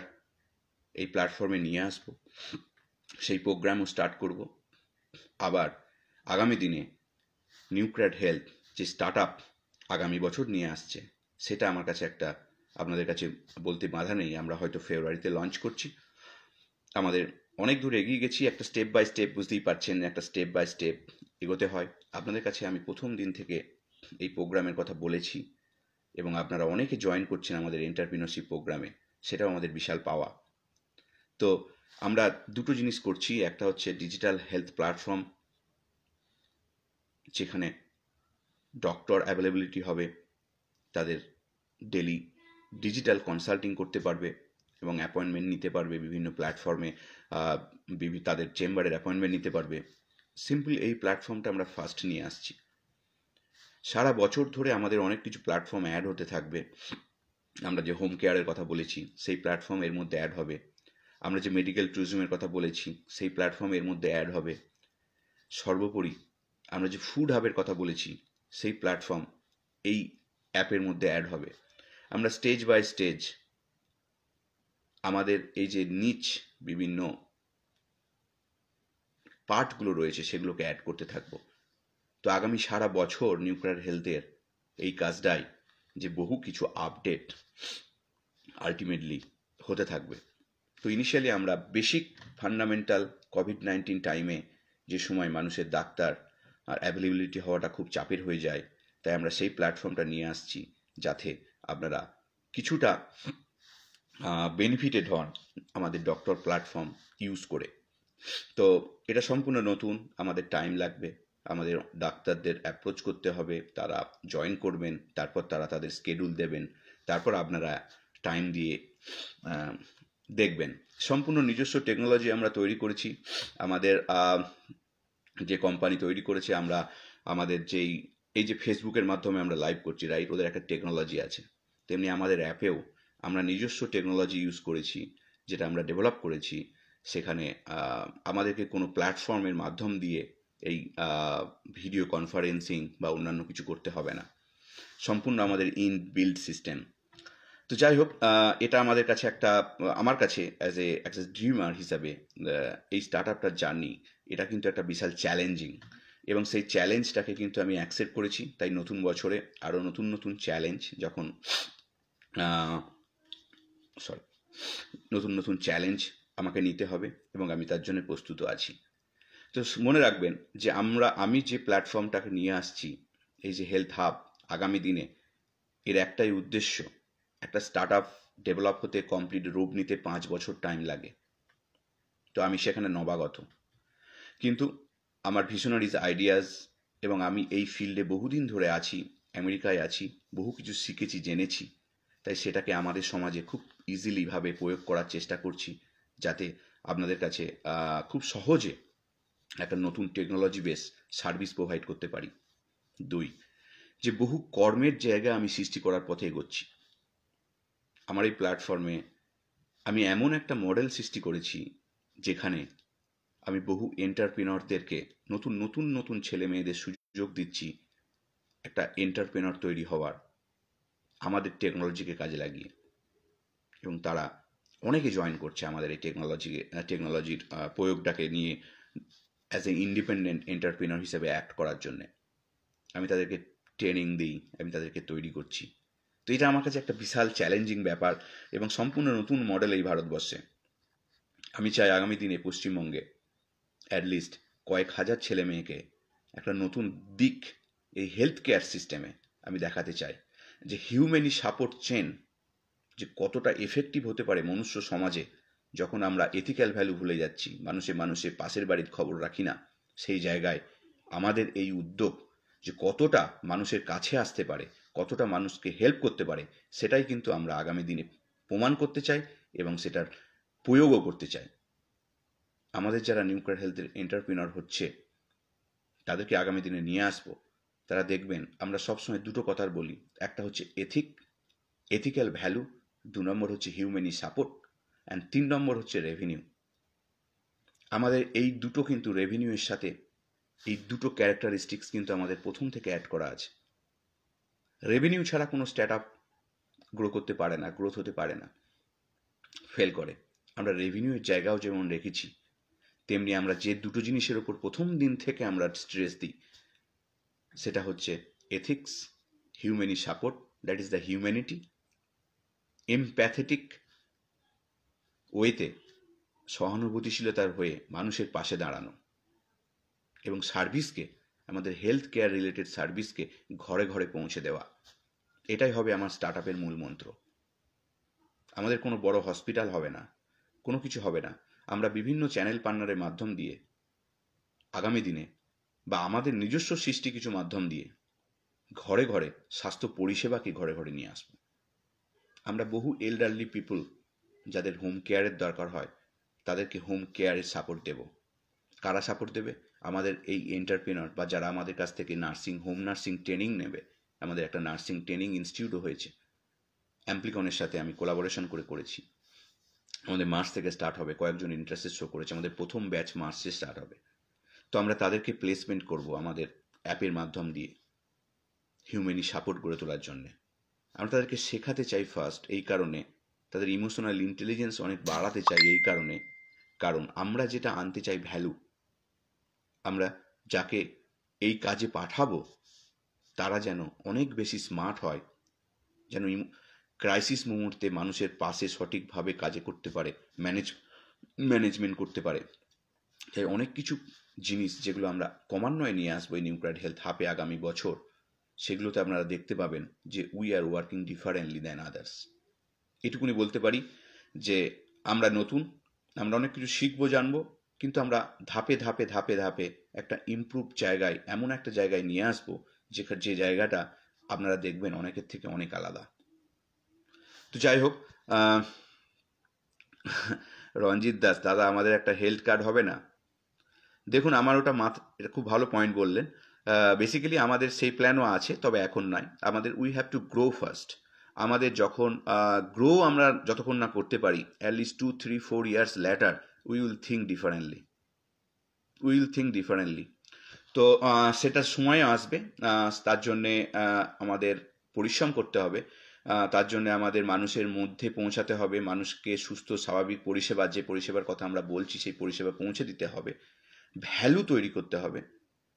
এই প্ল্যাটফর্মে নিয়ে আসব, সেই প্রোগ্রামও স্টার্ট করব। আবার আগামী দিনে নিউক্লিয়ার হেলথ যে স্টার্ট আপ আগামী বছর নিয়ে আসছে, সেটা আমার কাছে আপনাদের কাছে বলতে বাধা নেই, আমরা হয়তো ফেব্রুয়ারিতে লঞ্চ করছি। আমাদের অনেক দূর এগিয়ে গেছি, একটা স্টেপ বাই স্টেপ, বুঝতেই পারছেন, একটা স্টেপ বাই স্টেপ এগোতে হয়। আপনাদের কাছে আমি প্রথম দিন থেকে এই প্রোগ্রামের কথা বলেছি এবং আপনারা অনেকে জয়েন করছেন আমাদের এন্টারপ্রিনারশিপ প্রোগ্রামে, সেটাও আমাদের বিশাল পাওয়া। তো আমরা দুটো জিনিস করছি, একটা হচ্ছে ডিজিটাল হেলথ প্ল্যাটফর্ম, যেখানে ডক্টর অ্যাভেলেবিলিটি হবে, তাদের ডেলি ডিজিটাল কনসাল্টিং করতে পারবে এবং অ্যাপয়েন্টমেন্ট নিতে পারবে বিভিন্ন প্ল্যাটফর্মে, তাদের চেম্বারের অ্যাপয়েন্টমেন্ট নিতে পারবে। সিম্পল এই প্ল্যাটফর্মটা আমরা ফার্স্ট নিয়ে আসছি। সারা বছর ধরে আমাদের অনেক কিছু প্ল্যাটফর্ম অ্যাড হতে থাকবে। আমরা যে হোম কেয়ারের কথা বলেছি, সেই প্ল্যাটফর্ম এর মধ্যে অ্যাড হবে। আমরা যে মেডিকেল ট্যুরিজমের কথা বলেছি, সেই প্ল্যাটফর্ম এর মধ্যে অ্যাড হবে। সর্বোপরি আমরা যে ফুড হাবের কথা বলেছি, সেই প্ল্যাটফর্ম এই অ্যাপের মধ্যে অ্যাড হবে। আমরা স্টেজ বাই স্টেজ আমাদের এই যে নিচ বিভিন্ন পার্টগুলো রয়েছে, সেগুলোকে অ্যাড করতে থাকবো। তো আগামী সারা বছর নিউক্লিয়ার হেলথের এই কাজটাই, যে বহু কিছু আপডেট আলটিমেটলি হতে থাকবে। তো ইনিশিয়ালি আমরা বেসিক ফান্ডামেন্টাল কোভিড-19 টাইমে যে সময় মানুষের ডাক্তার আর অ্যাভেলেবিলিটি হওয়াটা খুব চাপের হয়ে যায়, তাই আমরা সেই প্ল্যাটফর্মটা নিয়ে আসছি, যাতে আপনারা কিছুটা বেনিফিটেড হন আমাদের ডক্টর প্ল্যাটফর্ম ইউজ করে। তো এটা সম্পূর্ণ নতুন, আমাদের টাইম লাগবে, আমাদের ডাক্তারদের অ্যাপ্রোচ করতে হবে, তারা জয়েন করবেন, তারপর তারা তাদের স্কেডিউল দেবেন, তারপর আপনারা টাইম দিয়ে দেখবেন। সম্পূর্ণ নিজস্ব টেকনোলজি আমরা তৈরি করেছি। আমাদের যে কোম্পানি তৈরি করেছে, আমরা আমাদের এই যে ফেসবুকের মাধ্যমে আমরা লাইভ করছি, রাইট, ওদের একটা টেকনোলজি আছে। তেমনি আমাদের অ্যাপেও আমরা নিজস্ব টেকনোলজি ইউজ করেছি, যেটা আমরা ডেভেলপ করেছি। সেখানে আমাদেরকে কোনো প্ল্যাটফর্মের মাধ্যম দিয়ে এই ভিডিও কনফারেন্সিং বা অন্যান্য কিছু করতে হবে না, সম্পূর্ণ আমাদের ইনবিল্ড সিস্টেম। তো যাই হোক, এটা আমাদের কাছে আমার কাছে অ্যাজ এ ড্রিমার হিসাবে এই স্টার্ট আপটার জার্নি, এটা কিন্তু একটা বিশাল চ্যালেঞ্জিং, এবং সেই চ্যালেঞ্জটাকে কিন্তু আমি অ্যাকসেপ্ট করেছি। তাই নতুন বছরে আরও নতুন নতুন চ্যালেঞ্জ নতুন নতুন চ্যালেঞ্জ আমাকে নিতে হবে, এবং আমি তার জন্য প্রস্তুত আছি। তো মনে রাখবেন যে আমি যে প্ল্যাটফর্মটাকে নিয়ে আসছি, এই যে হেলথ হাব, আগামী দিনে এর একটাই উদ্দেশ্য, একটা স্টার্ট আপ ডেভেলপ হতে কমপ্লিট রূপ নিতে 5 বছর টাইম লাগে। তো আমি সেখানে নবাগত, কিন্তু আমার ভিশনারিজ আইডিয়াস, এবং আমি এই ফিল্ডে বহুদিন ধরে আছি, আমেরিকায় আছি, বহু কিছু শিখেছি, জেনেছি, তাই সেটাকে আমাদের সমাজে খুব ইজিলিভাবে প্রয়োগ করার চেষ্টা করছি, যাতে আপনাদের কাছে খুব সহজে একটা নতুন টেকনোলজি বেস সার্ভিস প্রোভাইড করতে পারি। 2, যে বহু কর্মের জায়গা আমি সৃষ্টি করার পথে এগোচ্ছি। আমার এই প্ল্যাটফর্মে আমি এমন একটা মডেল সৃষ্টি করেছি, যেখানে আমি বহু এন্টারপ্রেনরদেরকে, নতুন নতুন নতুন ছেলে মেয়েদের সুযোগ দিচ্ছি একটা এন্টারপ্রেনর তৈরি হওয়ার, আমাদের টেকনোলজিকে কাজে লাগিয়ে, এবং তারা অনেকে জয়েন করছে আমাদের এই টেকনোলজির প্রয়োগটাকে নিয়ে অ্যাজ এ ইন্ডিপেন্ডেন্ট এন্টারপ্রিনার হিসেবে অ্যাক্ট করার জন্যে। আমি তাদেরকে ট্রেনিং দিই, আমি তাদেরকে তৈরি করছি। তো এটা আমার কাছে একটা বিশাল চ্যালেঞ্জিং ব্যাপার এবং সম্পূর্ণ নতুন মডেল এই ভারতবর্ষে। আমি চাই আগামী দিনে পশ্চিমবঙ্গে অ্যাটলিস্ট কয়েক হাজার ছেলে মেয়েকে একটা নতুন দিক এই হেলথ কেয়ার সিস্টেমে আমি দেখাতে চাই, যে হিউম্যানি সাপোর্ট চেন যে কতটা এফেক্টিভ হতে পারে মনুষ্য সমাজে, যখন আমরা এথিক্যাল ভ্যালু ভুলে যাচ্ছি, মানুষের পাশের বাড়ির খবর রাখি না, সেই জায়গায় আমাদের এই উদ্যোগ যে কতটা মানুষের কাছে আসতে পারে, কতটা মানুষকে হেল্প করতে পারে, সেটাই কিন্তু আমরা আগামী দিনে প্রমাণ করতে চাই এবং সেটার প্রয়োগও করতে চাই। আমাদের যারা নিউক্লিয়ার হেলথের এন্টারপ্রিনার হচ্ছে তাদেরকে আগামী দিনে নিয়ে আসবো। তারা দেখবেন আমরা সবসময় দুটো কথা বলি, একটা হচ্ছে এথিক্যাল ভ্যালু, 2 নম্বর হচ্ছে হিউম্যানি সাপোর্ট, অ্যান্ড 3 নম্বর হচ্ছে রেভিনিউ। আমাদের এই দুটো কিন্তু রেভিনিউয়ের সাথে এই দুটো ক্যারেক্টারিস্টিক্স কিন্তু আমাদের প্রথম থেকে অ্যাড করা আছে। রেভিনিউ ছাড়া কোনো স্টার্ট আপ গ্রো করতে পারে না, গ্রোথ হতে পারে না, ফেল করে। আমরা রেভিনিউয়ের জায়গাও যেমন রেখেছি, তেমনি আমরা যে দুটো জিনিসের ওপর প্রথম দিন থেকে আমরা স্ট্রেস দিই, সেটা হচ্ছে ethics, humane support, that is the humanity, empathetic ওয়েতে সহানুভূতিশীলতার হয়ে মানুষের পাশে দাঁড়ানো, এবং সার্ভিসকে, আমাদের হেলথ কেয়ার রিলেটেড সার্ভিসকে ঘরে ঘরে পৌঁছে দেওয়া। এটাই হবে আমার স্টার্ট আপের মূল মন্ত্র। আমাদের কোনো বড় হসপিটাল হবে না, কোনো কিছু হবে না। আমরা বিভিন্ন চ্যানেল পার্টনারের মাধ্যম দিয়ে আগামী দিনে, বা আমাদের নিজস্ব সৃষ্টি কিছু মাধ্যম দিয়ে ঘরে ঘরে স্বাস্থ্য পরিষেবাকে ঘরে ঘরে নিয়ে আসবো। আমরা বহু এল্ডারলি পিপল যাদের হোম কেয়ারের দরকার হয়, তাদেরকে হোম কেয়ারের সাপোর্ট দেব। কারা সাপোর্ট দেবে? আমাদের এই এন্টারপ্রেনার বা যারা আমাদের কাছ থেকে হোম নার্সিং ট্রেনিং নেবে। আমাদের একটা নার্সিং ট্রেনিং ইনস্টিটিউটও হয়েছে, অ্যাম্প্লিকনের সাথে আমি কোলাবোরেশন করেছি। আমাদের মার্চ থেকে স্টার্ট হবে, কয়েকজন ইন্টারেস্টেড শো করেছে, আমাদের প্রথম ব্যাচ মার্চে স্টার্ট হবে। তো আমরা তাদেরকে প্লেসমেন্ট করব আমাদের অ্যাপের মাধ্যম দিয়ে হিউম্যানি সাপোর্ট গড়ে তোলার জন্যে। আমরা তাদেরকে শেখাতে চাই ফার্স্ট এই কারণে, তাদের ইমোশনাল ইন্টেলিজেন্স অনেক বাড়াতে চাই এই কারণে, কারণ আমরা যেটা আনতে চাই ভ্যালু, আমরা যাকে এই কাজে পাঠাবো তারা যেন অনেক বেশি স্মার্ট হয়, যেন ক্রাইসিস মুহূর্তে মানুষের পাশে সঠিকভাবে কাজে করতে পারে, ম্যানেজমেন্ট করতে পারে। তাই অনেক কিছু জিনিস যেগুলো আমরা ক্রমান্বয়ে নিয়ে আসবো এই নিউক্লিয়ার হেলথ হাবে আগামী বছর, সেগুলোতে আপনারা দেখতে পাবেন যে we are working differently than others. এটুকুনি বলতে পারি যে আমরা নতুন, আমরা অনেক কিছু শিখবো, জানবো, কিন্তু আমরা ধাপে ধাপে ধাপে ধাপে একটা ইমপ্রুভ জায়গায়, এমন একটা জায়গায় নিয়ে আসবো যে জায়গাটা আপনারা দেখবেন অনেকের থেকে অনেক আলাদা। তো যাই হোক, রঞ্জিত দাস দাদা, আমাদের একটা হেলথ কার্ড হবে না? দেখুন, আমার ওটা এটা খুব ভালো পয়েন্ট বললেন। বেসিক্যালি আমাদের সেই প্ল্যানও আছে, তবে এখন নয়। আমাদের we have to grow first. আমাদের যখন গ্রো আমরা যতক্ষণ না করতে পারি, at least 2-3-4 years later we will think differently. তো সেটার সময় আসবে, তার জন্যে আমাদের পরিশ্রম করতে হবে, তার জন্য আমাদের মানুষের মধ্যে পৌঁছাতে হবে, মানুষকে সুস্থ স্বাভাবিক পরিষেবা, যে পরিষেবার কথা আমরা বলছি সেই পরিষেবা পৌঁছে দিতে হবে, ভ্যালু তৈরি করতে হবে।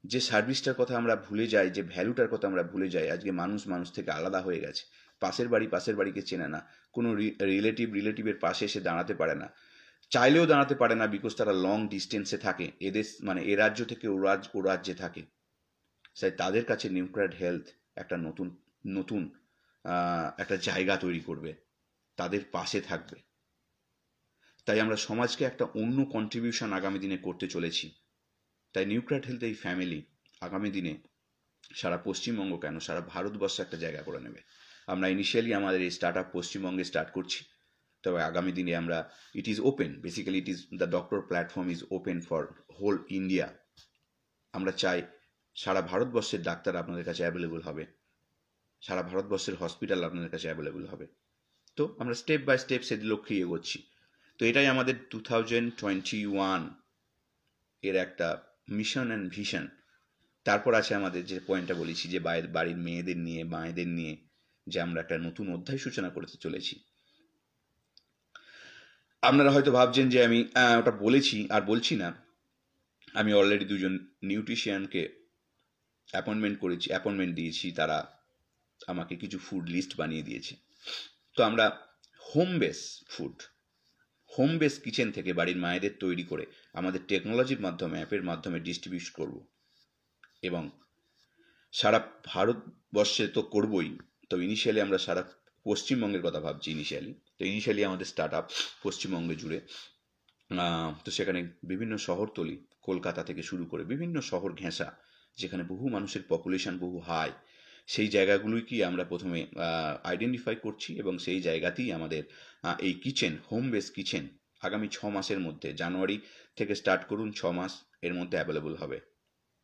যে সার্ভিসটার কথা আমরা ভুলে যাই, যে ভ্যালুটার কথা আমরা ভুলে যাই, আজকে মানুষ থেকে আলাদা হয়ে গেছে। পাশের বাড়িকে চেনে না, কোনো রিলেটিভের পাশে এসে দাঁড়াতে পারে না, চাইলেও দাঁড়াতে পারে না, বিকজ তারা লং ডিস্টেন্সে থাকে, এদেশ মানে এ রাজ্য থেকে ও রাজ্যে থাকে। তাই তাদের কাছে নিউক্লিয়ার হেলথ একটা নতুন একটা জায়গা তৈরি করবে, তাদের পাশে থাকবে। তাই আমরা সমাজকে একটা অন্য কন্ট্রিবিউশন আগামী দিনে করতে চলেছি। তাই নিউক্লিয়ার হেলথ এই ফ্যামিলি আগামী দিনে সারা পশ্চিমবঙ্গ কেন, সারা ভারতবর্ষে একটা জায়গা করে নেবে। আমরা ইনিশিয়ালি আমাদের এই স্টার্ট আপ পশ্চিমবঙ্গে স্টার্ট করছি, তবে আগামী দিনে আমরা it is open, basically it is the doctor platform is open for whole India. আমরা চাই সারা ভারতবর্ষের ডাক্তার আপনাদের কাছে অ্যাভেলেবল হবে, সারা ভারতবর্ষের হসপিটাল আপনাদের কাছে অ্যাভেলেবল হবে। তো আমরা স্টেপ বাই স্টেপ সে লক্ষ্যে এগোচ্ছি। তো এটাই আমাদের 2021 এর একটা মিশন অ্যান্ড ভিশন। তারপর আছে আমাদের যে পয়েন্টটা বলেছি, যে বাড়ির মেয়েদের নিয়ে, মায়েদের নিয়ে, যে আমরা একটা নতুন অধ্যায় সূচনা করতে চলেছি। আপনারা হয়তো ভাবছেন যে আমি ওটা বলেছি আর বলছি না, আমি অলরেডি দুজন নিউট্রিশিয়ানকে অ্যাপয়েন্টমেন্ট দিয়েছি, তারা আমাকে কিছু ফুড লিস্ট বানিয়ে দিয়েছে। তো আমরা home base food, home base kitchen থেকে বাড়ির মায়েদের তৈরি করে আমাদের টেকনোলজির মাধ্যমে, অ্যাপের মাধ্যমে ডিস্ট্রিবিউট করব, এবং সারা ভারতবর্ষে তো করবই। তো ইনিশিয়ালি আমরা সারা পশ্চিমবঙ্গের কথা ভাবছি ইনিশিয়ালি আমাদের স্টার্ট আপ পশ্চিমবঙ্গে জুড়ে। তো সেখানে বিভিন্ন শহরতলি, কলকাতা থেকে শুরু করে বিভিন্ন শহর ঘেঁষা, যেখানে বহু মানুষের পপুলেশন বহু হাই, সেই জায়গাগুলোই কি আমরা প্রথমে আইডেন্টিফাই করছি, এবং সেই জায়গাতেই আমাদের এই কিচেন, হোম বেস কিচেন আগামী 6 মাসের মধ্যে, জানুয়ারি থেকে স্টার্ট করুন, 6 মাস এর মধ্যে অ্যাভেলেবল হবে।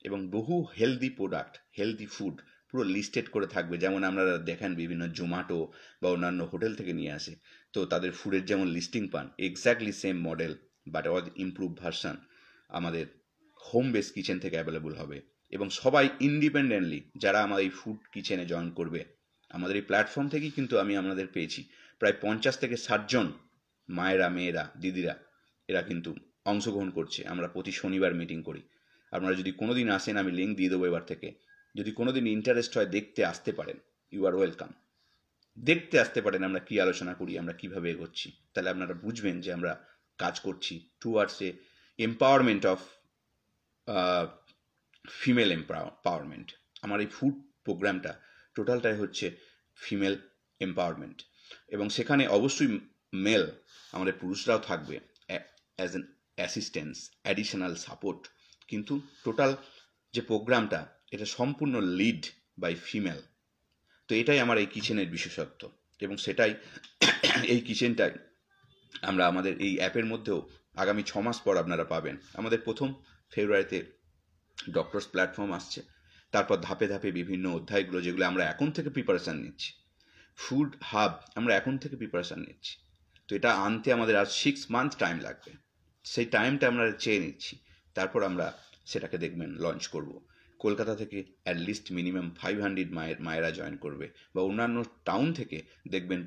এবং বহু হেলদি প্রোডাক্ট, হেলদি ফুড পুরো লিস্টেড করে থাকবে, যেমন আপনারা দেখেন বিভিন্ন জোম্যাটো বা অন্যান্য হোটেল থেকে নিয়ে আসে, তো তাদের ফুডের যেমন লিস্টিং পান, exactly same model but all improve version আমাদের হোম বেস কিচেন থেকে অ্যাভেলেবল হবে। এবং সবাই ইন্ডিপেন্ডেন্টলি, যারা আমার এই ফুড কিচেনে জয়েন করবে, আমাদের এই প্ল্যাটফর্ম থেকেই কিন্তু আমি আপনাদের পেয়েছি প্রায় 50 থেকে 60 জন মায়েরা, মেয়েরা, দিদিরা, এরা কিন্তু অংশগ্রহণ করছে। আমরা প্রতি শনিবার মিটিং করি। আপনারা যদি কোনো দিন আসেন, আমি লিঙ্ক দিয়ে দেবো এবার থেকে, যদি কোনো দিন ইন্টারেস্ট হয় দেখতে আসতে পারেন, ইউ আর ওয়েলকাম। দেখতে আসতে পারেন আমরা কি আলোচনা করি, আমরা কিভাবে এগোচ্ছি, তাহলে আপনারা বুঝবেন যে আমরা কাজ করছি towards A empowerment of female empowerment. আমার এই ফুড প্রোগ্রামটা টোটালটাই হচ্ছে ফিমেল এম্পাওয়ারমেন্ট, এবং সেখানে অবশ্যই মেল, আমাদের পুরুষরাও থাকবে as an assistance, additional support, কিন্তু টোটাল যে প্রোগ্রামটা, এটা সম্পূর্ণ লিড বাই ফিমেল। তো এটাই আমার এই কিচেনের বিশেষত্ব, এবং সেটাই এই কিচেনটাই আমরা আমাদের এই অ্যাপের মধ্যেও আগামী 6 মাস পর আপনারা পাবেন। আমাদের প্রথম ফেব্রুয়ারিতে ডক্টরস প্ল্যাটফর্ম আসছে, তারপর ধাপে ধাপে বিভিন্ন অধ্যায়গুলো, যেগুলো আমরা এখন থেকে প্রিপারেশান নিচ্ছি। ফুড হাব আমরা এখন থেকে প্রিপারেশান নিচ্ছি, তো এটা আনতে আমাদের আর 6 মান্থ টাইম লাগবে। সেই টাইমটা আমরা চেয়ে নিচ্ছি, তারপর আমরা সেটাকে দেখবেন লঞ্চ করব। কলকাতা থেকে অ্যাটলিস্ট মিনিমাম 500 মায়েরা জয়েন করবে, বা অন্যান্য টাউন থেকে দেখবেন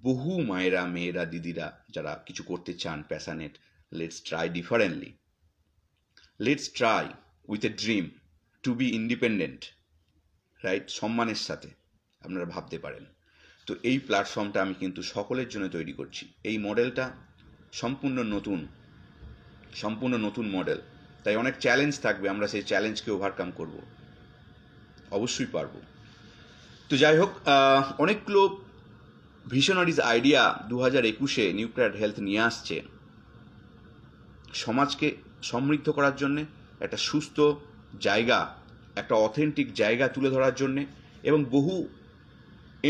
বহু মায়েরা, মেয়েরা, দিদিরা যারা কিছু করতে চান, passionate. Let's try differently, let's try with a dream to be independent, right? সম্মানের সাথে আপনারা ভাবতে পারেন। তো এই প্ল্যাটফর্মটা আমি কিন্তু সকলের জন্য তৈরি করছি। এই মডেলটা সম্পূর্ণ নতুন মডেল, তাই অনেক চ্যালেঞ্জ থাকবে, আমরা সেই চ্যালেঞ্জকে ওভারকাম করব, অবশ্যই পারবো। তো যাই হোক, অনেকগুলো ভিশনারিজ আইডিয়া 2021-এ নিউক্লিয়ার হেলথ নিয়ে আসছে সমাজকে সমৃদ্ধ করার জন্যে, একটা সুস্থ জায়গা, একটা অথেন্টিক জায়গা তুলে ধরার জন্যে, এবং বহু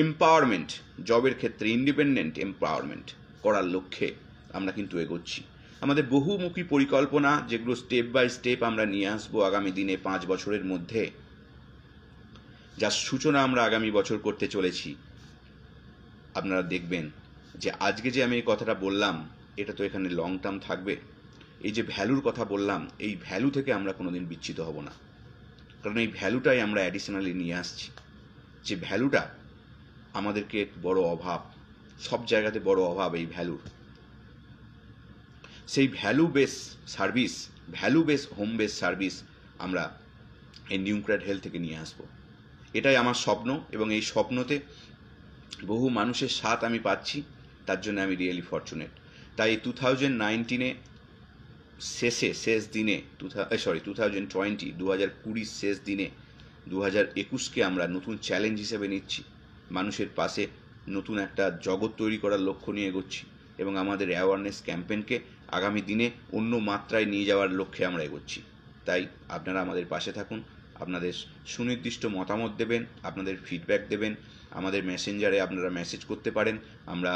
এম্পাওয়ারমেন্ট, জবের ক্ষেত্রে ইন্ডিপেন্ডেন্ট এম্পাওয়ারমেন্ট করার লক্ষ্যে আমরা কিন্তু এগোচ্ছি। আমাদের বহুমুখী পরিকল্পনা, যেগুলো স্টেপ বাই স্টেপ আমরা নিয়ে আসবো আগামী দিনে 5 বছরের মধ্যে, যার সূচনা আমরা আগামী বছর করতে চলেছি। আপনারা দেখবেন যে আজকে যে আমি এই কথাটা বললাম, এটা তো এখানে লং টার্ম থাকবে। এই যে ভ্যালুর কথা বললাম, এই ভ্যালু থেকে আমরা কোনোদিন বিচ্যুত হব না, কারণ এই ভ্যালুটাই আমরা অ্যাডিশনালি নিয়ে আসছি। যে ভ্যালুটা আমাদেরকে বড় অভাব, সব জায়গাতে বড় অভাব এই ভ্যালুর। সেই value base service, value base home base service আমরা এই নিউক্লিয়ার হেলথ থেকে নিয়ে আসবো। এটাই আমার স্বপ্ন, এবং এই স্বপ্নতে বহু মানুষের সাথ আমি পাচ্ছি, তার জন্য আমি রিয়েলি ফরচুনেট। তাই 2019-এ শেষ দিনে 2020 শেষ দিনে 2021-কে আমরা নতুন চ্যালেঞ্জ হিসেবে নিচ্ছি, মানুষের পাশে নতুন একটা জগৎ তৈরি করার লক্ষ্য নিয়ে এগোচ্ছি, এবং আমাদের অ্যাওয়ারনেস ক্যাম্পেইনকে আগামী দিনে অন্য মাত্রায় নিয়ে যাওয়ার লক্ষ্যে আমরা এগোচ্ছি। তাই আপনারা আমাদের পাশে থাকুন, আপনাদের সুনির্দিষ্ট মতামত দেবেন, আপনাদের ফিডব্যাক দেবেন, আমাদের মেসেঞ্জারে আপনারা মেসেজ করতে পারেন, আমরা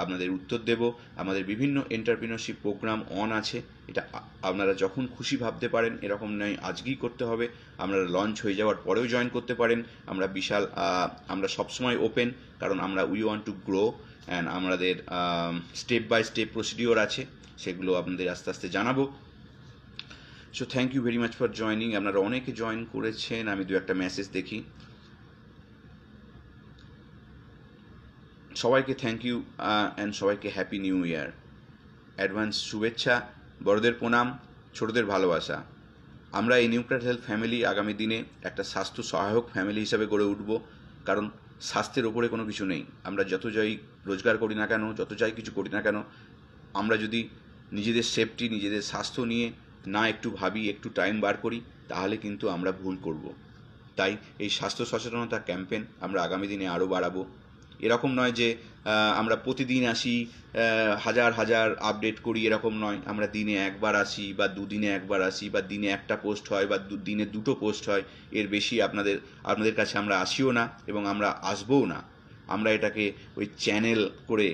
আপনাদের উত্তর দেব। আমাদের বিভিন্ন এন্টারপ্রিনারশিপ প্রোগ্রাম অন আছে, এটা আপনারা যখন খুশি ভাবতে পারেন, এরকম নয় আজকেই করতে হবে, আপনারা লঞ্চ হয়ে যাওয়ার পরেও জয়েন করতে পারেন। আমরা সবসময় ওপেন, কারণ আমরা we want to grow, and আমাদের স্টেপ বাই স্টেপ প্রসিডিওর আছে, সেগুলো আপনাদের আস্তে আস্তে জানাবো। So thank you very much for joining. আপনারা অনেকে জয়েন করেছেন, আমি দু একটা মেসেজ দেখি। সবাইকে থ্যাংক ইউ অ্যান্ড সবাইকে হ্যাপি নিউ ইয়ার। অ্যাডভান্স শুভেচ্ছা, বড়দের প্রণাম, ছোটদের ভালোবাসা। আমরা এই নিউক্লিয়ার হেলথ ফ্যামিলি আগামী দিনে একটা স্বাস্থ্য সহায়ক ফ্যামিলি হিসাবে গড়ে উঠব, কারণ স্বাস্থ্যের ওপরে কোনো কিছু নেই। আমরা যত যাই রোজগার করি না কেন, যত যাই কিছু করি না কেন, আমরা যদি নিজেদের সেফটি, নিজেদের স্বাস্থ্য নিয়ে না একটু ভাবি, একটু টাইম বার করি, তাহলে কিন্তু আমরা ভুল করব। তাই এই স্বাস্থ্য সচেতনতা ক্যাম্পেন আমরা আগামী দিনে আরও বাড়াবো। এরকম নয় যে আমরা প্রতিদিন আসি, হাজার হাজার আপডেট করি, এরকম নয়। আমরা দিনে একবার আসি, বা দুদিনে একবার আসি, বা দিনে একটা পোস্ট হয়, বা দিনে দুটো পোস্ট হয়। এর বেশি আপনাদের কাছে আমরা আসিও না, এবং আমরা আসবও না। আমরা এটাকে ওই চ্যানেল করে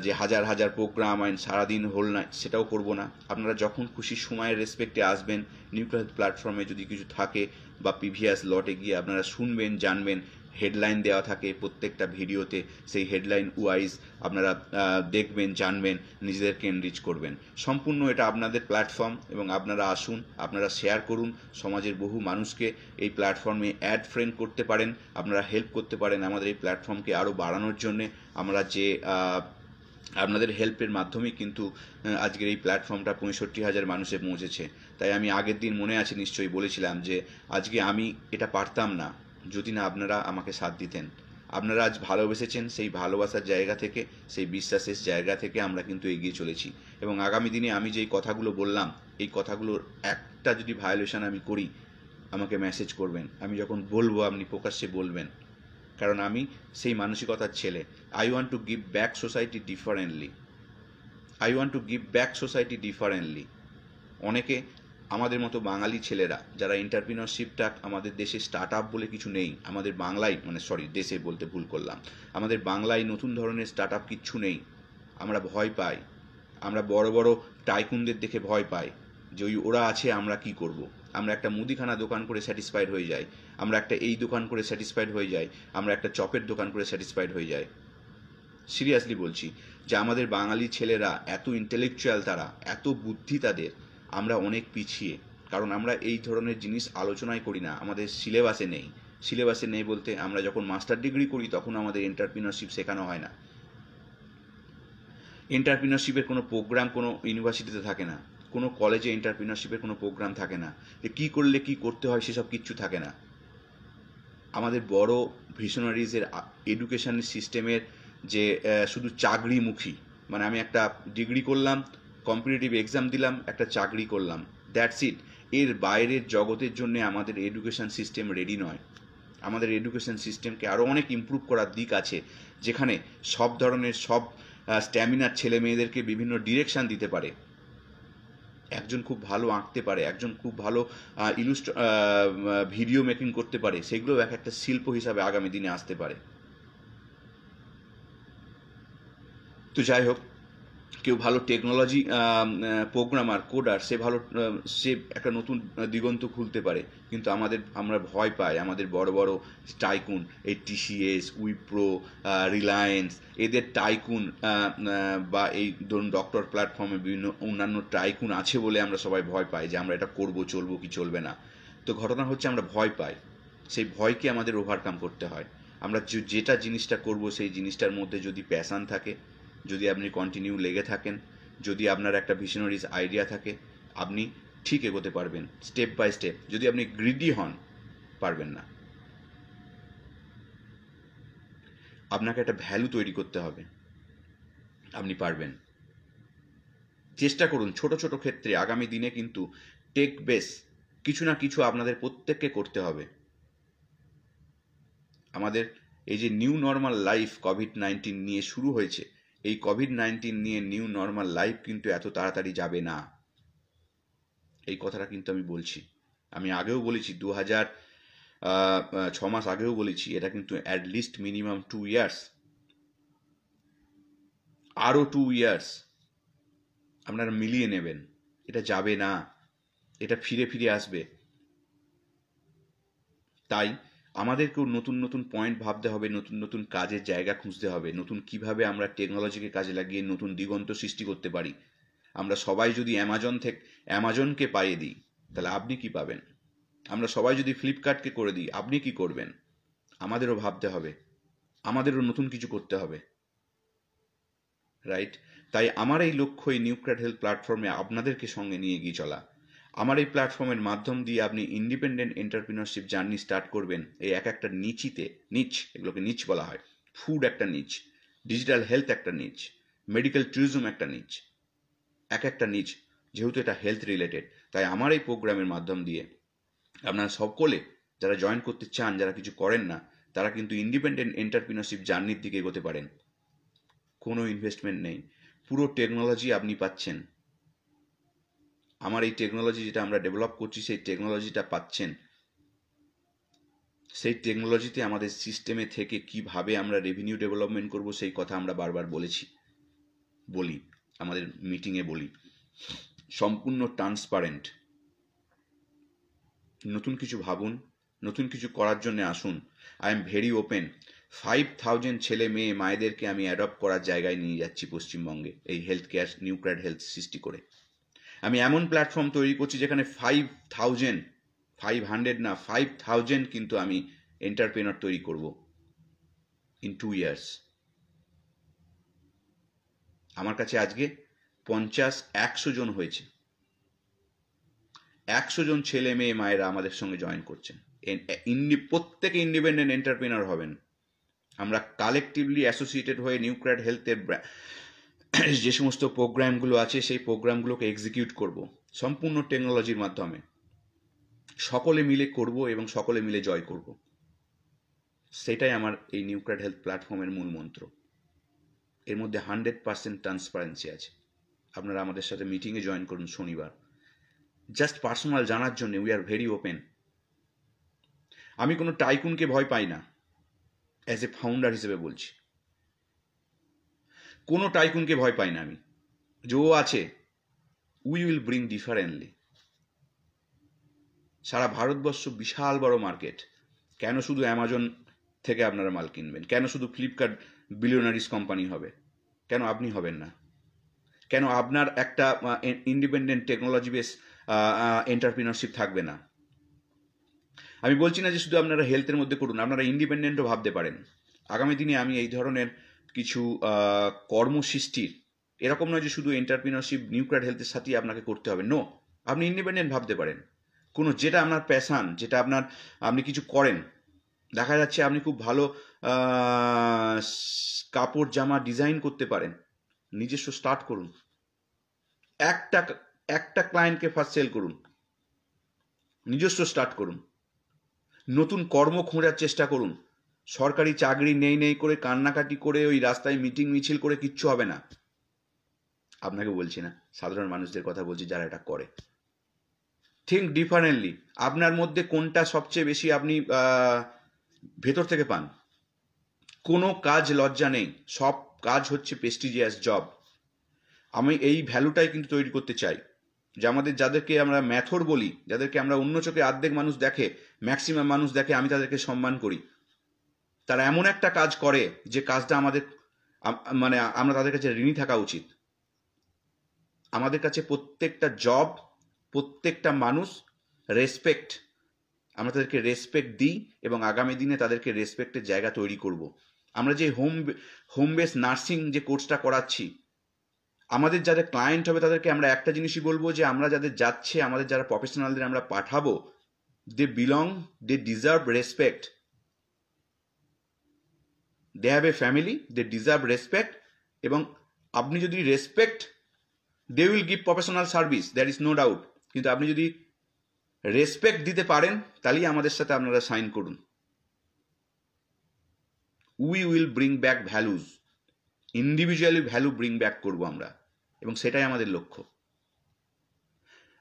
যে হাজার হাজার প্রোগ্রাম আইন সারাদিন হল না, সেটাও করব না। আপনারা যখন খুশি সময়ের রেসপেক্টে আসবেন, নিউক্লিয়ার প্ল্যাটফর্মে যদি কিছু থাকে বা প্রিভিয়াস লটে গিয়ে আপনারা শুনবেন, জানবেন। হেডলাইন দেওয়া থাকে প্রত্যেকটা ভিডিওতে, সেই হেডলাইন ওয়াইজ আপনারা দেখবেন, জানবেন, নিজেদেরকে এনরিচ করবেন। সম্পূর্ণ এটা আপনাদের প্ল্যাটফর্ম, এবং আপনারা আসুন, আপনারা শেয়ার করুন। সমাজের বহু মানুষকে এই প্ল্যাটফর্মে অ্যাড ফ্রেন্ড করতে পারেন, আপনারা হেল্প করতে পারেন আমাদের এই প্ল্যাটফর্মকে আরও বাড়ানোর জন্যে। আমরা যে আপনাদের হেল্পের মাধ্যমেই কিন্তু আজকের এই প্ল্যাটফর্মটা 65,000 মানুষে পৌঁছেছে। তাই আমি আগের দিন মনে আছে নিশ্চয়ই বলেছিলাম যে আজকে আমি এটা পারতাম না যদি না আপনারা আমাকে সাথ দিতেন। আপনারা আজ ভালোবেসেছেন, সেই ভালোবাসার জায়গা থেকে, সেই বিশ্বাসের জায়গা থেকে আমরা কিন্তু এগিয়ে চলেছি। এবং আগামী দিনে আমি যেই কথাগুলো বললাম, এই কথাগুলোর একটা যদি ভায়োলেশন আমি করি, আমাকে মেসেজ করবেন। আমি যখন বলবো আপনি প্রকাশ্যে বলবেন, কারণ আমি সেই মানসিকতার ছেলে। I want to give back society differently. I want to give back society differently. অনেকে আমাদের মতো বাঙালি ছেলেরা যারা এন্টারপ্রিনারশিপটা, আমাদের দেশে স্টার্ট আপ বলে কিছু নেই, আমাদের বাংলায়, দেশে বলতে ভুল করলাম, আমাদের বাংলায় নতুন ধরনের স্টার্ট আপ কিচ্ছু নেই। আমরা ভয় পাই, আমরা বড় বড় টাইকুনদের দেখে ভয় পাই যে ওরা আছে, আমরা কি করব। আমরা একটা মুদিখানা দোকান করে স্যাটিসফাইড হয়ে যাই, আমরা একটা এই দোকান করে স্যাটিসফাইড হয়ে যাই, আমরা একটা চপের দোকান করে স্যাটিসফাইড হয়ে যাই। সিরিয়াসলি বলছি যে আমাদের বাঙালি ছেলেরা এত ইন্টেলেকচুয়াল, তারা এত বুদ্ধি তাদের, আমরা অনেক পিছিয়ে। কারণ আমরা এই ধরনের জিনিস আলোচনাই করি না, আমাদের সিলেবাসে নেই। সিলেবাসে নেই বলতে, আমরা যখন মাস্টার ডিগ্রি করি তখন আমাদের এন্টারপ্রিনারশিপ শেখানো হয় না। এন্টারপ্রিনারশিপের কোনো প্রোগ্রাম কোনো ইউনিভার্সিটিতে থাকে না, কোনো কলেজে এন্টারপ্রিনারশিপের কোনো প্রোগ্রাম থাকে না, যে কী করলে কী করতে হয় সেসব কিচ্ছু থাকে না। আমাদের বড় ভিশনারিজের এডুকেশন সিস্টেমের যে শুধু চাকরিমুখী, আমি একটা ডিগ্রি করলাম, কম্পিটিটিভ এক্সাম দিলাম, একটা চাকরি করলাম, দ্যাটস ইট। এর বাইরের জগতের জন্য আমাদের এডুকেশন সিস্টেম রেডি নয়। আমাদের এডুকেশন সিস্টেমকে আরও অনেক ইমপ্রুভ করার দিক আছে, যেখানে সব ধরনের সব স্ট্যামিনার ছেলে মেয়েদেরকে বিভিন্ন ডিরেকশান দিতে পারে। একজন খুব ভালো আঁকতে পারে, একজন খুব ভালো ভিডিও মেকিং করতে পারে, সেগুলো এক একটা শিল্প হিসাবে আগামী দিনে আসতে পারে। তো যাই হোক, কেউ ভালো টেকনোলজি প্রোগ্রামার, কোডার, সে একটা নতুন দিগন্ত খুলতে পারে। কিন্তু আমরা ভয় পাই আমাদের বড় বড় টাইকুন, এই টিসিএস, উইপ্রো, রিলায়েন্স, এদের টাইকুন, বা এই ধরুন ডক্টর প্ল্যাটফর্মে বিভিন্ন অন্যান্য টাইকুন আছে বলে আমরা সবাই ভয় পাই যে আমরা এটা করব, চলবো কি চলবে না। তো ঘটনা হচ্ছে আমরা ভয় পাই, সেই ভয়কে আমাদের ওভারকাম করতে হয়। আমরা যেটা জিনিসটা করব, সেই জিনিসটার মধ্যে যদি প্যাশান থাকে, যদি আপনি কন্টিনিউ লেগে থাকেন, যদি আপনার একটা ভিশনারিজ আইডিয়া থাকে, আপনি ঠিক এগোতে পারবেন স্টেপ বাই স্টেপ। যদি আপনি গ্রিডি হন, পারবেন না। আপনাকে একটা ভ্যালু তৈরি করতে হবে, আপনি পারবেন। চেষ্টা করুন ছোট ছোট ক্ষেত্রে। আগামী দিনে কিন্তু টেক বেস কিছু না কিছু আপনাদের প্রত্যেককে করতে হবে। আমাদের এই যে নিউ নর্মাল লাইফ কোভিড-19 নিয়ে শুরু হয়েছে, এই কোভিড-19 নিয়ে নিউ নর্মাল লাইফ কিন্তু এত তাড়াতাড়ি যাবে না। এই কথাটা কিন্তু আমি বলছি, আমি আগেও বলেছি, 6 মাস আগেও বলেছি, এটা কিন্তু অ্যাটলিস্ট মিনিমাম 2 ইয়ার্স, আরও 2 ইয়ার্স আপনারা মিলিয়ে নেবেন। এটা যাবে না, এটা ফিরে ফিরে আসবে। তাই আমাদেরকেও নতুন নতুন পয়েন্ট ভাবতে হবে, নতুন নতুন কাজের জায়গা খুঁজতে হবে, নতুন কিভাবে আমরা টেকনোলজিকে কাজে লাগিয়ে নতুন দিগন্ত সৃষ্টি করতে পারি। আমরা সবাই যদি অ্যামাজনকে পাইয়ে দিই, তাহলে আপনি কি পাবেন? আমরা সবাই যদি ফ্লিপকার্টকে করে দিই, আপনি কি করবেন? আমাদেরও ভাবতে হবে, আমাদেরও নতুন কিছু করতে হবে। রাইট? তাই আমার এই লক্ষ্য এই নিউক্লিয়ার হেলথ প্ল্যাটফর্মে আপনাদেরকে সঙ্গে নিয়ে এগিয়ে চলা। আমার এই প্ল্যাটফর্মের মাধ্যম দিয়ে আপনি ইন্ডিপেন্ডেন্ট এন্টারপ্রিনারশিপ জার্নি স্টার্ট করবেন। এই এক একটা নিচ, এগুলোকে নিচ বলা হয়। ফুড একটা নিচ, ডিজিটাল হেলথ একটা নিচ, মেডিকেল ট্যুরিজম একটা নিচ, এক একটা নিচ, যেহেতু এটা হেলথ রিলেটেড। তাই আমার এই প্রোগ্রামের মাধ্যম দিয়ে আপনারা সকলে যারা জয়েন করতে চান, যারা কিছু করেন না, তারা কিন্তু ইন্ডিপেন্ডেন্ট এন্টারপ্রিনারশিপ জার্নির দিকে এগোতে পারেন। কোনো ইনভেস্টমেন্ট নেই, পুরো টেকনোলজি আপনি পাচ্ছেন। আমার এই টেকনোলজি যেটা আমরা ডেভেলপ করছি, সেই টেকনোলজিটা পাচ্ছেন। সেই টেকনোলজিতে আমাদের সিস্টেমে থেকে কিভাবে আমরা রেভিনিউ ডেভেলপমেন্ট করব, সেই কথা আমরা বারবার বলি আমাদের মিটিংয়ে বলি। সম্পূর্ণ ট্রান্সপারেন্ট। নতুন কিছু ভাবুন, নতুন কিছু করার জন্য আসুন। I am very open. 5000 ছেলে মেয়ে মায়েদেরকে আমি অ্যাডপ্ট করার জায়গায় নিয়ে যাচ্ছি পশ্চিমবঙ্গে, এই হেলথ কেয়ার নিউক্লিয়ার হেলথ সৃষ্টি করে। আমি এমন প্ল্যাটফর্ম তৈরি করছি যেখানে 500 না 5000 কিন্তু আমি এন্টারপ্রেনার তৈরি করব ইন 2 ইয়ার্স। আমার কাছে আজকে 50-100 জন হয়েছে। 100 জন ছেলে মেয়ে মায়েরা আমাদের সঙ্গে জয়েন করছেন। প্রত্যেকে ইন্ডিপেন্ডেন্ট এন্টারপ্রেনার হবেন। আমরা কালেকটিভলি অ্যাসোসিয়েটেড হয়ে নিউক্লিয়ার হেলথের যে সমস্ত প্রোগ্রামগুলো আছে, সেই প্রোগ্রামগুলোকে এক্সিকিউট করব সম্পূর্ণ টেকনোলজির মাধ্যমে। সকলে মিলে করব এবং সকলে মিলে জয় করব। সেটাই আমার এই নিউক্লিয়ার হেলথ প্ল্যাটফর্মের মূল মন্ত্র। এর মধ্যে 100% ট্রান্সপারেন্সি আছে। আপনারা আমাদের সাথে মিটিংয়ে জয়েন করুন শনিবার। জাস্ট পার্সোনাল জানার জন্য উই আর ভেরি ওপেন। আমি কোনো টাইকুনকে ভয় পাই না, অ্যাজ এ ফাউন্ডার হিসেবে বলছি। কোনো টাইকুনকে ভয় পাই না আমি। যে আছে, উই উইল ব্রিং ডিফারেন্টলি। সারা ভারতবর্ষ বিশাল বড় মার্কেট। কেন শুধু অ্যামাজন থেকে আপনারা মাল কিনবেন? কেন শুধু ফ্লিপকার্ট বিলিয়নারিস কোম্পানি হবে? কেন আপনি হবেন না? কেন আপনার একটা ইন্ডিপেন্ডেন্ট টেকনোলজি বেস এন্টারপ্রিনারশিপ থাকবে না? আমি বলছি না যে শুধু আপনারা হেলথের মধ্যে করুন, আপনারা ইন্ডিপেন্ডেন্টও ভাবতে পারেন। আগামী দিনে আমি এই ধরনের কিছু কর্মসৃষ্টির, এরকম নয় যে শুধু এন্টারপ্রিনারশিপ নিউক্লিয়ার হেলথের সাথেই আপনাকে করতে হবে। নো, আপনি ইন্ডিপেন্ডেন্ট ভাবতে পারেন। কোনো যেটা আপনার প্যাশান, যেটা আপনি কিছু করেন, দেখা যাচ্ছে আপনি খুব ভালো কাপড় জামা ডিজাইন করতে পারেন, নিজস্ব স্টার্ট করুন। একটা ক্লায়েন্টকে ফার্স্ট সেল করুন, নিজস্ব স্টার্ট করুন, নতুন কর্ম খোঁজার চেষ্টা করুন। সরকারি চাকরি নেই করে কান্নাকাটি করে ওই রাস্তায় মিটিং মিছিল করে কিচ্ছু হবে না। আপনাকে বলছি না, সাধারণ মানুষদের কথা বলছি যারা এটা করে। Think differently. আপনার মধ্যে কোনটা সবচেয়ে বেশি আপনি ভেতর থেকে পান? কোনো কাজ লজ্জা নেই, সব কাজ হচ্ছে প্রেস্টিজিয়াস জব। আমি এই ভ্যালুটাই কিন্তু তৈরি করতে চাই, যে যাদেরকে আমরা ম্যাথর বলি, যাদেরকে আমরা অন্য চোখে অর্ধেক মানুষ দেখে, ম্যাক্সিমাম মানুষ দেখে, আমি তাদেরকে সম্মান করি। তারা এমন একটা কাজ করে যে কাজটা আমাদের আমরা তাদের কাছে ঋণী থাকা উচিত। আমাদের কাছে প্রত্যেকটা জব, প্রত্যেকটা মানুষ রেসপেক্ট। আমরা তাদেরকে রেসপেক্ট দিই এবং আগামী দিনে তাদেরকে রেসপেক্টের জায়গা তৈরি করব। আমরা যে হোম বেস নার্সিং যে কোর্সটা করাচ্ছি, আমাদের যাদের ক্লায়েন্ট হবে তাদেরকে আমরা একটা জিনিসই বলবো, যে আমরা যাদের যাচ্ছে, আমাদের যারা প্রফেশনালদের আমরা পাঠাবো, they deserve respect. They have a family, they deserve respect. এবং আপনি যদি respect, they will give professional service, there is no doubt. কিন্তু আপনি যদি রেসপেক্ট দিতে পারেন, তাহলেই আমাদের সাথে আপনারা সাইন করুন। We will bring back values. Individually value bring back করবো আমরা, এবং সেটাই আমাদের লক্ষ্য।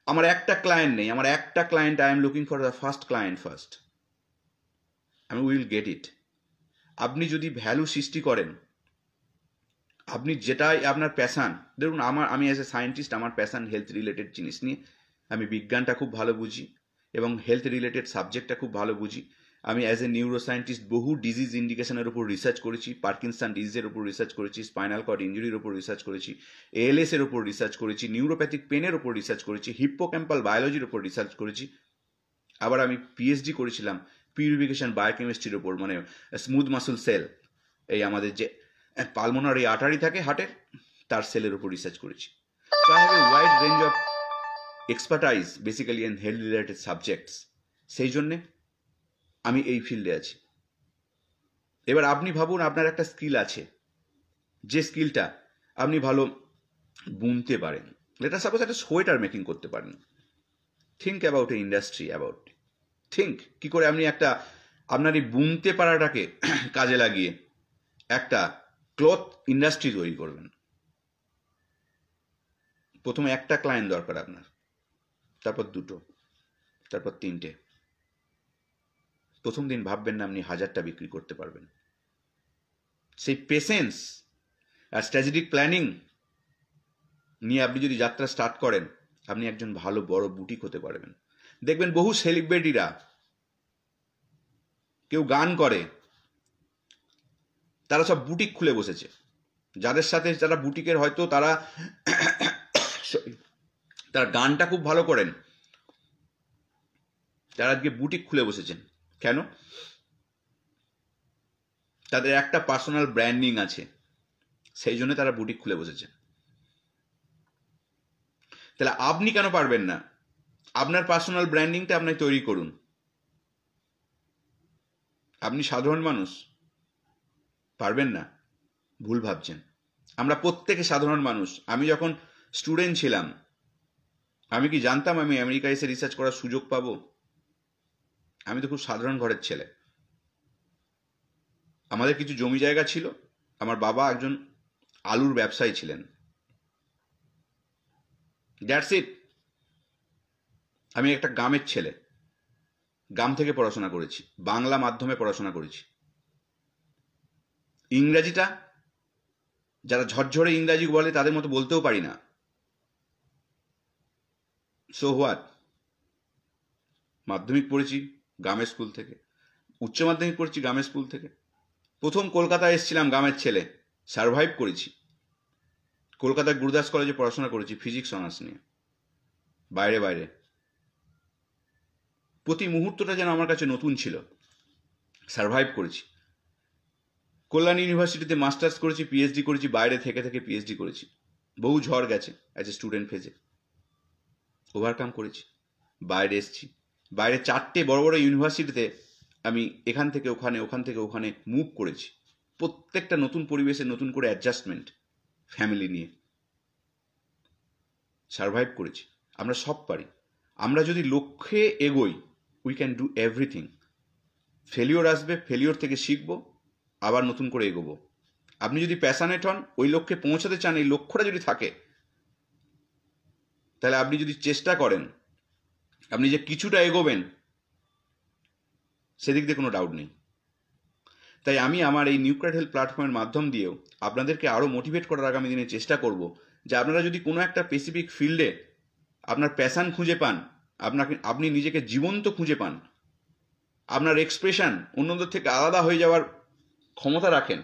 আমার একটা ক্লায়েন্ট নেই, আমার একটা client, I am looking for the first client first. আমি উইল গেট ইট। আপনি যদি ভ্যালু সৃষ্টি করেন, আপনি যেটাই আপনার প্যাশান, ধরুন আমি অ্যাজ এ সায়েন্টিস্ট, আমার প্যাশান হেলথ রিলেটেড জিনিস নিয়ে। আমি বিজ্ঞানটা খুব ভালো বুঝি এবং হেলথ রিলেটেড সাবজেক্টটা খুব ভালো বুঝি। আমি অ্যাজ এ নিউরো সায়েন্টিস্ট বহু ডিজিজ ইন্ডিকেশনের উপর রিসার্চ করেছি, পার্কিনসন ডিজিজের উপর রিসার্চ করেছি, স্পাইনাল কর্ড ইঞ্জুরির উপর রিসার্চ করেছি, ALS এর উপর রিসার্চ করেছি, নিউরোপ্যাথিক পেনের উপর রিসার্চ করেছি, হিপ্পোক্যাম্পাল বায়োলজির উপর রিসার্চ করেছি। আবার আমি PhD করেছিলাম পিউরিফিকেশন বায়োকেমিস্ট্রির উপর, স্মুথ মাসল সেল, এই আমাদের যে পালমোনারি আর্টারি থাকে হার্টের, তার সেলের উপর রিসার্চ করেছি। So I have a wide range of expertise basically in health related subjects. সেই জন্যে আমি এই ফিল্ডে আছি। এবার আপনি ভাবুন আপনার একটা স্কিল আছে, যে স্কিলটা আপনি ভালো বুনতে পারেন। লেটার সাপোজ একটা সোয়েটার মেকিং করতে পারেন। Think about a industry, about think কী করে আপনি একটা আপনার এই বুনতে পারাটাকে কাজে লাগিয়ে একটা ক্লথ ইন্ডাস্ট্রি তৈরি করবেন। প্রথমে একটা ক্লায়েন্ট দরকার আপনার, তারপর দুটো, তারপর তিনটে। প্রথম দিন ভাববেন না আপনি 1000টা বিক্রি করতে পারবেন। সেই পেশেন্স আর স্ট্র্যাটেজিক প্ল্যানিং নিয়ে আপনি যদি যাত্রা স্টার্ট করেন, আপনি একজন ভালো বড় বুটিক হতে পারবেন। দেখবেন বহু সেলিব্রিটিরা, কেউ গান করে, তারা সব বুটিক খুলে বসেছে। যাদের সাথে যারা বুটিকের হয়তো তারা গানটা খুব ভালো করেন, তারা আজকে বুটিক খুলে বসেছেন। কেন? তাদের একটা পার্সোনাল ব্র্যান্ডিং আছে, সেই জন্য তারা বুটিক খুলে বসেছে। তাহলে আপনি কেন পারবেন না? আপনার পার্সোনাল ব্র্যান্ডিংটা আপনি তৈরি করুন। আপনি সাধারণ মানুষ, পারবেন না? ভুল ভাবছেন। আমরা প্রত্যেকে সাধারণ মানুষ। আমি যখন স্টুডেন্ট ছিলাম, আমি কি জানতাম আমি আমেরিকা এসে রিসার্চ করার সুযোগ পাবো? আমি তো খুব সাধারণ ঘরের ছেলে। আমাদের কিছু জমি জায়গা ছিল, আমার বাবা একজন আলুর ব্যবসায়ী ছিলেন। That's it. আমি একটা গ্রামের ছেলে, গ্রাম থেকে পড়াশোনা করেছি, বাংলা মাধ্যমে পড়াশোনা করেছি। ইংরাজিটা যারা ঝরঝরে ইংরাজি বলে তাদের মতো বলতেও পারি না। So what? মাধ্যমিক পড়েছি গ্রামের স্কুল থেকে, উচ্চ মাধ্যমিক পড়েছি গ্রামের স্কুল থেকে। প্রথম কলকাতায় এসেছিলাম গ্রামের ছেলে, সারভাইভ করেছি। কলকাতার গুরুদাস কলেজে পড়াশোনা করেছি ফিজিক্স অনার্স নিয়ে। বাইরে বাইরে প্রতি মুহূর্তটা যেন আমার কাছে নতুন ছিল। সারভাইভ করেছি। কল্যাণ ইউনিভার্সিটিতে মাস্টার্স করেছি, পিএইচডি করেছি, বাইরে থেকে থেকে পিএইচডি করেছি। বহু ঝড় গেছে অ্যাজ এ স্টুডেন্ট ফেজে, ওভারকাম করেছি। বাইরে এসেছি, বাইরে 4টে বড় বড় ইউনিভার্সিটিতে আমি এখান থেকে ওখানে, ওখান থেকে ওখানে মুভ করেছি। প্রত্যেকটা নতুন পরিবেশে নতুন করে অ্যাডজাস্টমেন্ট, ফ্যামিলি নিয়ে সারভাইভ করেছি। আমরা সব পারি। আমরা যদি লক্ষ্যে এগোই, we can do everything. Failure আসবে, ফেলিওর থেকে শিখবো, আবার নতুন করে এগোবো। আপনি যদি প্যাশনেট হন, ওই লক্ষ্যে পৌঁছাতে চান, এই লক্ষ্যটা যদি থাকে, তাহলে আপনি যদি চেষ্টা করেন, আপনি যে কিছুটা এগোবেন, সেদিক দিয়ে কোনো ডাউট নেই। তাই আমি আমার এই নিউক্লিয়ার হেলথ প্ল্যাটফর্মের মাধ্যম দিয়েও আপনাদেরকে আরও মোটিভেট করার আগামী দিনে চেষ্টা করব যে আপনারা যদি কোনো একটা স্পেসিফিক ফিল্ডে আপনার প্যাশন খুঁজে পান, আপনি নিজেকে জীবন্ত খুঁজে পান, আপনার এক্সপ্রেশন অন্যদের থেকে আলাদা হয়ে যাওয়ার ক্ষমতা রাখেন,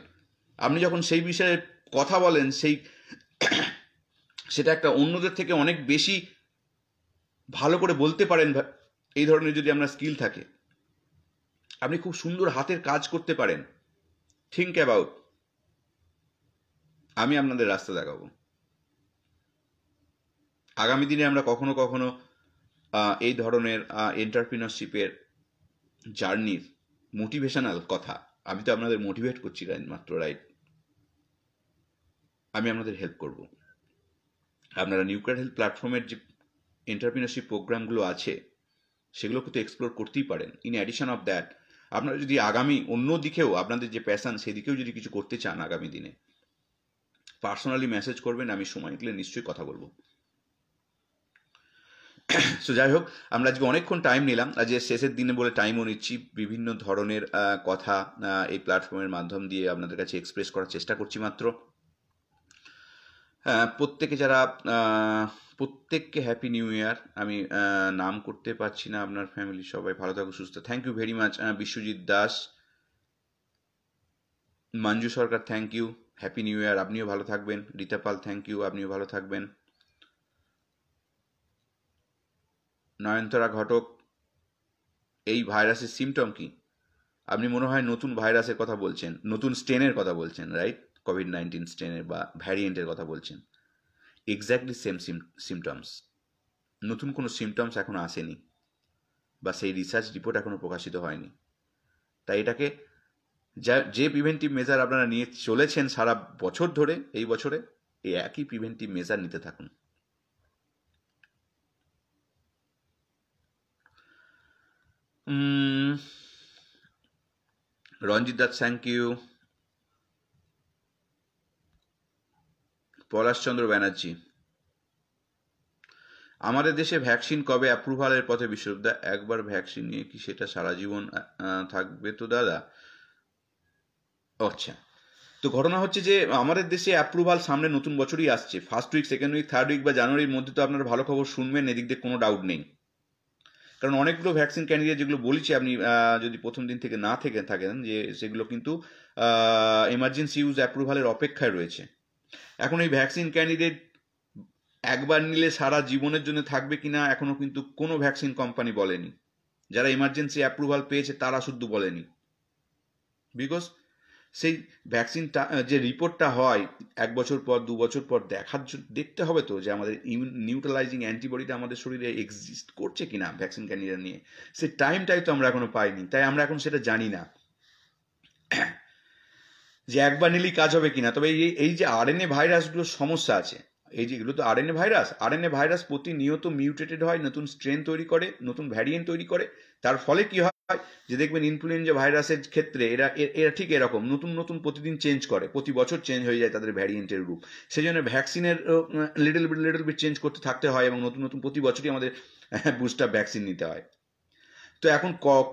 আপনি যখন সেই বিষয়ে কথা বলেন, সেটা একটা অন্যদের থেকে অনেক বেশি ভালো করে বলতে পারেন, এই ধরনের যদি আপনার স্কিল থাকে, আপনি খুব সুন্দর হাতের কাজ করতে পারেন, থিঙ্ক অ্যাবাউট, আমি আপনাদের রাস্তা দেখাবো। আগামী দিনে আমরা কখনো কখনো এই ধরনের এন্টারপ্রিনারশিপের জার্নির মোটিভেশনাল কথা, আমি তো আপনাদের মোটিভেট করছি মাত্র, রাইট? আমি আপনাদের হেল্প করব। আপনারা নিউক্লিয়ার হেলথ প্ল্যাটফর্মের যে এন্টারপ্রিনারশিপ প্রোগ্রামগুলো আছে, সেগুলোকে তো এক্সপ্লোর করতেই পারেন। ইন অ্যাডিশন অফ দ্যাট, আপনারা যদি আগামী অন্য দিকেও আপনাদের যে প্যাশন, সেদিকেও যদি কিছু করতে চান আগামী দিনে, পার্সোনালি মেসেজ করবেন, আমি সময় পেলে নিশ্চয়ই কথা বলবো। সো যাই হোক, আমরা আজকে অনেকক্ষণ টাইম নিলাম, আজকে শেষের দিনে বলে টাইমও নিচ্ছি। বিভিন্ন ধরনের কথা এই প্ল্যাটফর্মের মাধ্যম দিয়ে আপনাদের কাছে এক্সপ্রেস করার চেষ্টা করছি মাত্র। প্রত্যেকে যারা প্রত্যেককে হ্যাপি নিউ ইয়ার। আমি নাম করতে পারছি না আপনার ফ্যামিলি, সবাই ভালো থাকুক, সুস্থ। Thank you very much. Biswajit Das, Manju Sarkar, thank you, happy new year. আপনিও ভালো থাকবেন। রীতা পাল, থ্যাংক ইউ, আপনিও ভালো থাকবেন। নয়নতারা ঘটক, এই ভাইরাসের সিমটম কি? আপনি মনে হয় নতুন ভাইরাসের কথা বলছেন, নতুন স্ট্রেনের কথা বলছেন, রাইট? কোভিড-19 স্ট্রেনের বা ভ্যারিয়েন্টের কথা বলছেন, এক্স্যাক্টলি সেম সিমটমস, নতুন কোনো সিমটমস এখনো আসেনি বা সেই রিসার্চ রিপোর্ট এখনো প্রকাশিত হয়নি। তাই এটাকে যে প্রিভেন্টিভ মেজার আপনারা নিয়ে চলেছেন সারা বছর ধরে, এই বছরে এই একই প্রিভেন্টিভ মেজার নিতে থাকুন। রঞ্জিত দাস, থ্যাংক ইউ। পলাশচন্দ্র ব্যানার্জি, আমাদের দেশে ভ্যাকসিন কবে অ্যাপ্রুভালের পথে বিশ্ববিদ্যা? একবার ভ্যাকসিন নিয়ে কি সেটা সারা জীবন থাকবে তো দাদা? আচ্ছা, তো ঘটনা হচ্ছে যে আমাদের দেশে অ্যাপ্রুভাল সামনে নতুন বছরই আসছে, first week, second week, third week বা জানুয়ারির মধ্যে তো আপনারা ভালো খবর শুনবেন, এদিক দিয়ে কোনো ডাউট নেই। কারণ অনেকগুলো ভ্যাকসিন ক্যান্ডিডেট যেগুলো বলেছি, আপনি যদি প্রথম দিন থেকে না থেকে থাকেন, যে সেগুলো কিন্তু এমার্জেন্সি ইউজ অ্যাপ্রুভালের অপেক্ষায় রয়েছে। এখন এই ভ্যাকসিন ক্যান্ডিডেট একবার নিলে সারা জীবনের জন্য থাকবে কিনা এখনো কিন্তু কোনো ভ্যাকসিন কোম্পানি বলেনি। যারা এমার্জেন্সি অ্যাপ্রুভাল পেয়েছে তারা শুধু বলেনি, বিকজ সেই ভ্যাকসিনটা যে রিপোর্টটা হয় 1 বছর পর 2 বছর পর দেখতে হবে তো যে আমাদের নিউট্রালাইজিং অ্যান্টিবডিটা আমাদের শরীরে এক্সিস্ট করছে কিনা ভ্যাকসিন ক্যান্ডিডেট নিয়ে, সেই টাইমটাই তো আমরা এখনো পাইনি। তাই আমরা এখন সেটা জানি না যে একবার নিলেই কাজ হবে কিনা। তবে এই যে আরএনএ ভাইরাসগুলোর সমস্যা আছে, এই যে এগুলো তো আরএনএ ভাইরাস প্রতিনিয়ত মিউটেটেড হয়, নতুন স্ট্রেন তৈরি করে, নতুন ভ্যারিয়েন্ট তৈরি করে। তার ফলে কি হয় যে দেখবেন ইনফ্লুয়েঞ্জা ভাইরাসের ক্ষেত্রে এরা ঠিক এরকম নতুন প্রতিদিন চেঞ্জ করে, প্রতি বছর চেঞ্জ হয়ে যায় তাদের ভ্যারিয়েন্টের রূপ। সেই জন্য ভ্যাকসিনের লিটল বিট চেঞ্জ করতে থাকতে হয় এবং নতুন প্রতি বছরই আমাদের বুস্টার ভ্যাকসিন নিতে হয়। তো এখন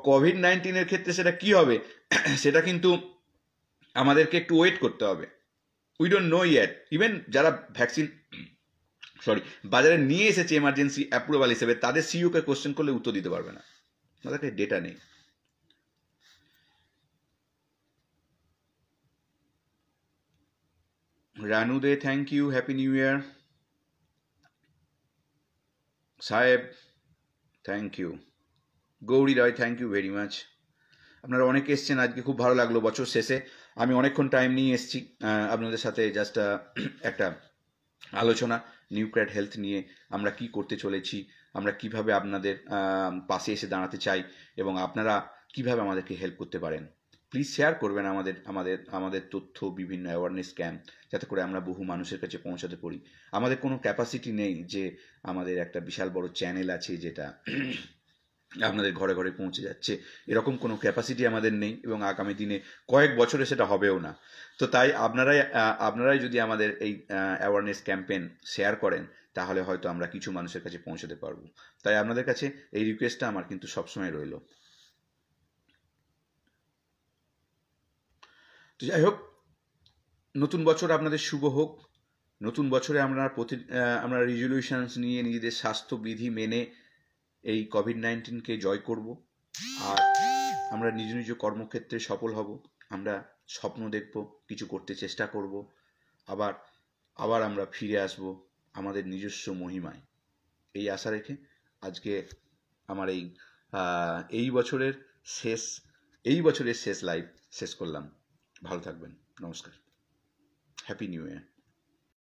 কোভিড-19 ক্ষেত্রে সেটা কি হবে সেটা কিন্তু আমাদেরকে একটু ওয়েট করতে হবে। We don't know yet. Even যারা ভ্যাকসিন বাজারে নিয়ে এসেছে এমার্জেন্সি অ্যাপ্রুভাল হিসেবে, তাদের সিইওকে কোশ্চেন করলে উত্তর দিতে পারবে না, তাদের ডেটা নেই। Ranu De, thank you, happy new year. সাহেব, thank you. Gauri Roy, thank you very much. আপনারা অনেকে এসছেন আজকে, খুব ভালো লাগলো। বছর শেষে আমি অনেকক্ষণ টাইম নিয়ে এসেছি আপনাদের সাথে জাস্ট একটা আলোচনা, নিউক্লিয়ার হেলথ নিয়ে আমরা কি করতে চলেছি, আমরা কিভাবে আপনাদের পাশে এসে দাঁড়াতে চাই এবং আপনারা কিভাবে আমাদেরকে হেল্প করতে পারেন। প্লিজ শেয়ার করবেন আমাদের তথ্য, বিভিন্ন অ্যাওয়ারনেস ক্যাম্প, যাতে করে আমরা বহু মানুষের কাছে পৌঁছাতে পারি। আমাদের কোনো ক্যাপাসিটি নেই যে আমাদের একটা বিশাল বড় চ্যানেল আছে যেটা আপনাদের ঘরে ঘরে পৌঁছে যাচ্ছে, এরকম কোনো ক্যাপাসিটি আমাদের নেই এবং আগামী দিনে কয়েক বছরে সেটা হবেও না। তো তাই আপনারাই যদি আমাদের এই অ্যাওয়ারনেস ক্যাম্পেন শেয়ার করেন, তাহলে হয়তো আমরা কিছু মানুষের কাছে পৌঁছাতে পারবো। তাই আপনাদের কাছে এই রিকোয়েস্টটা আমার কিন্তু সবসময় রইল। তো যাই হোক, নতুন বছর আপনাদের শুভ হোক। নতুন বছরে আমরা রেজলিউশনস নিয়ে নিজেদের স্বাস্থ্যবিধি মেনে এই কোভিড-19কে জয় করব, আর আমরা নিজ নিজ কর্মক্ষেত্রে সফল হব। আমরা স্বপ্ন দেখব, কিছু করতে চেষ্টা করব, আবার আমরা ফিরে আসব আমাদের নিজস্ব মহিমায়। এই আশা রেখে আজকে আমার এই বছরের শেষ লাইভ শেষ করলাম। ভালো থাকবেন, নমস্কার, হ্যাপি নিউ ইয়ার।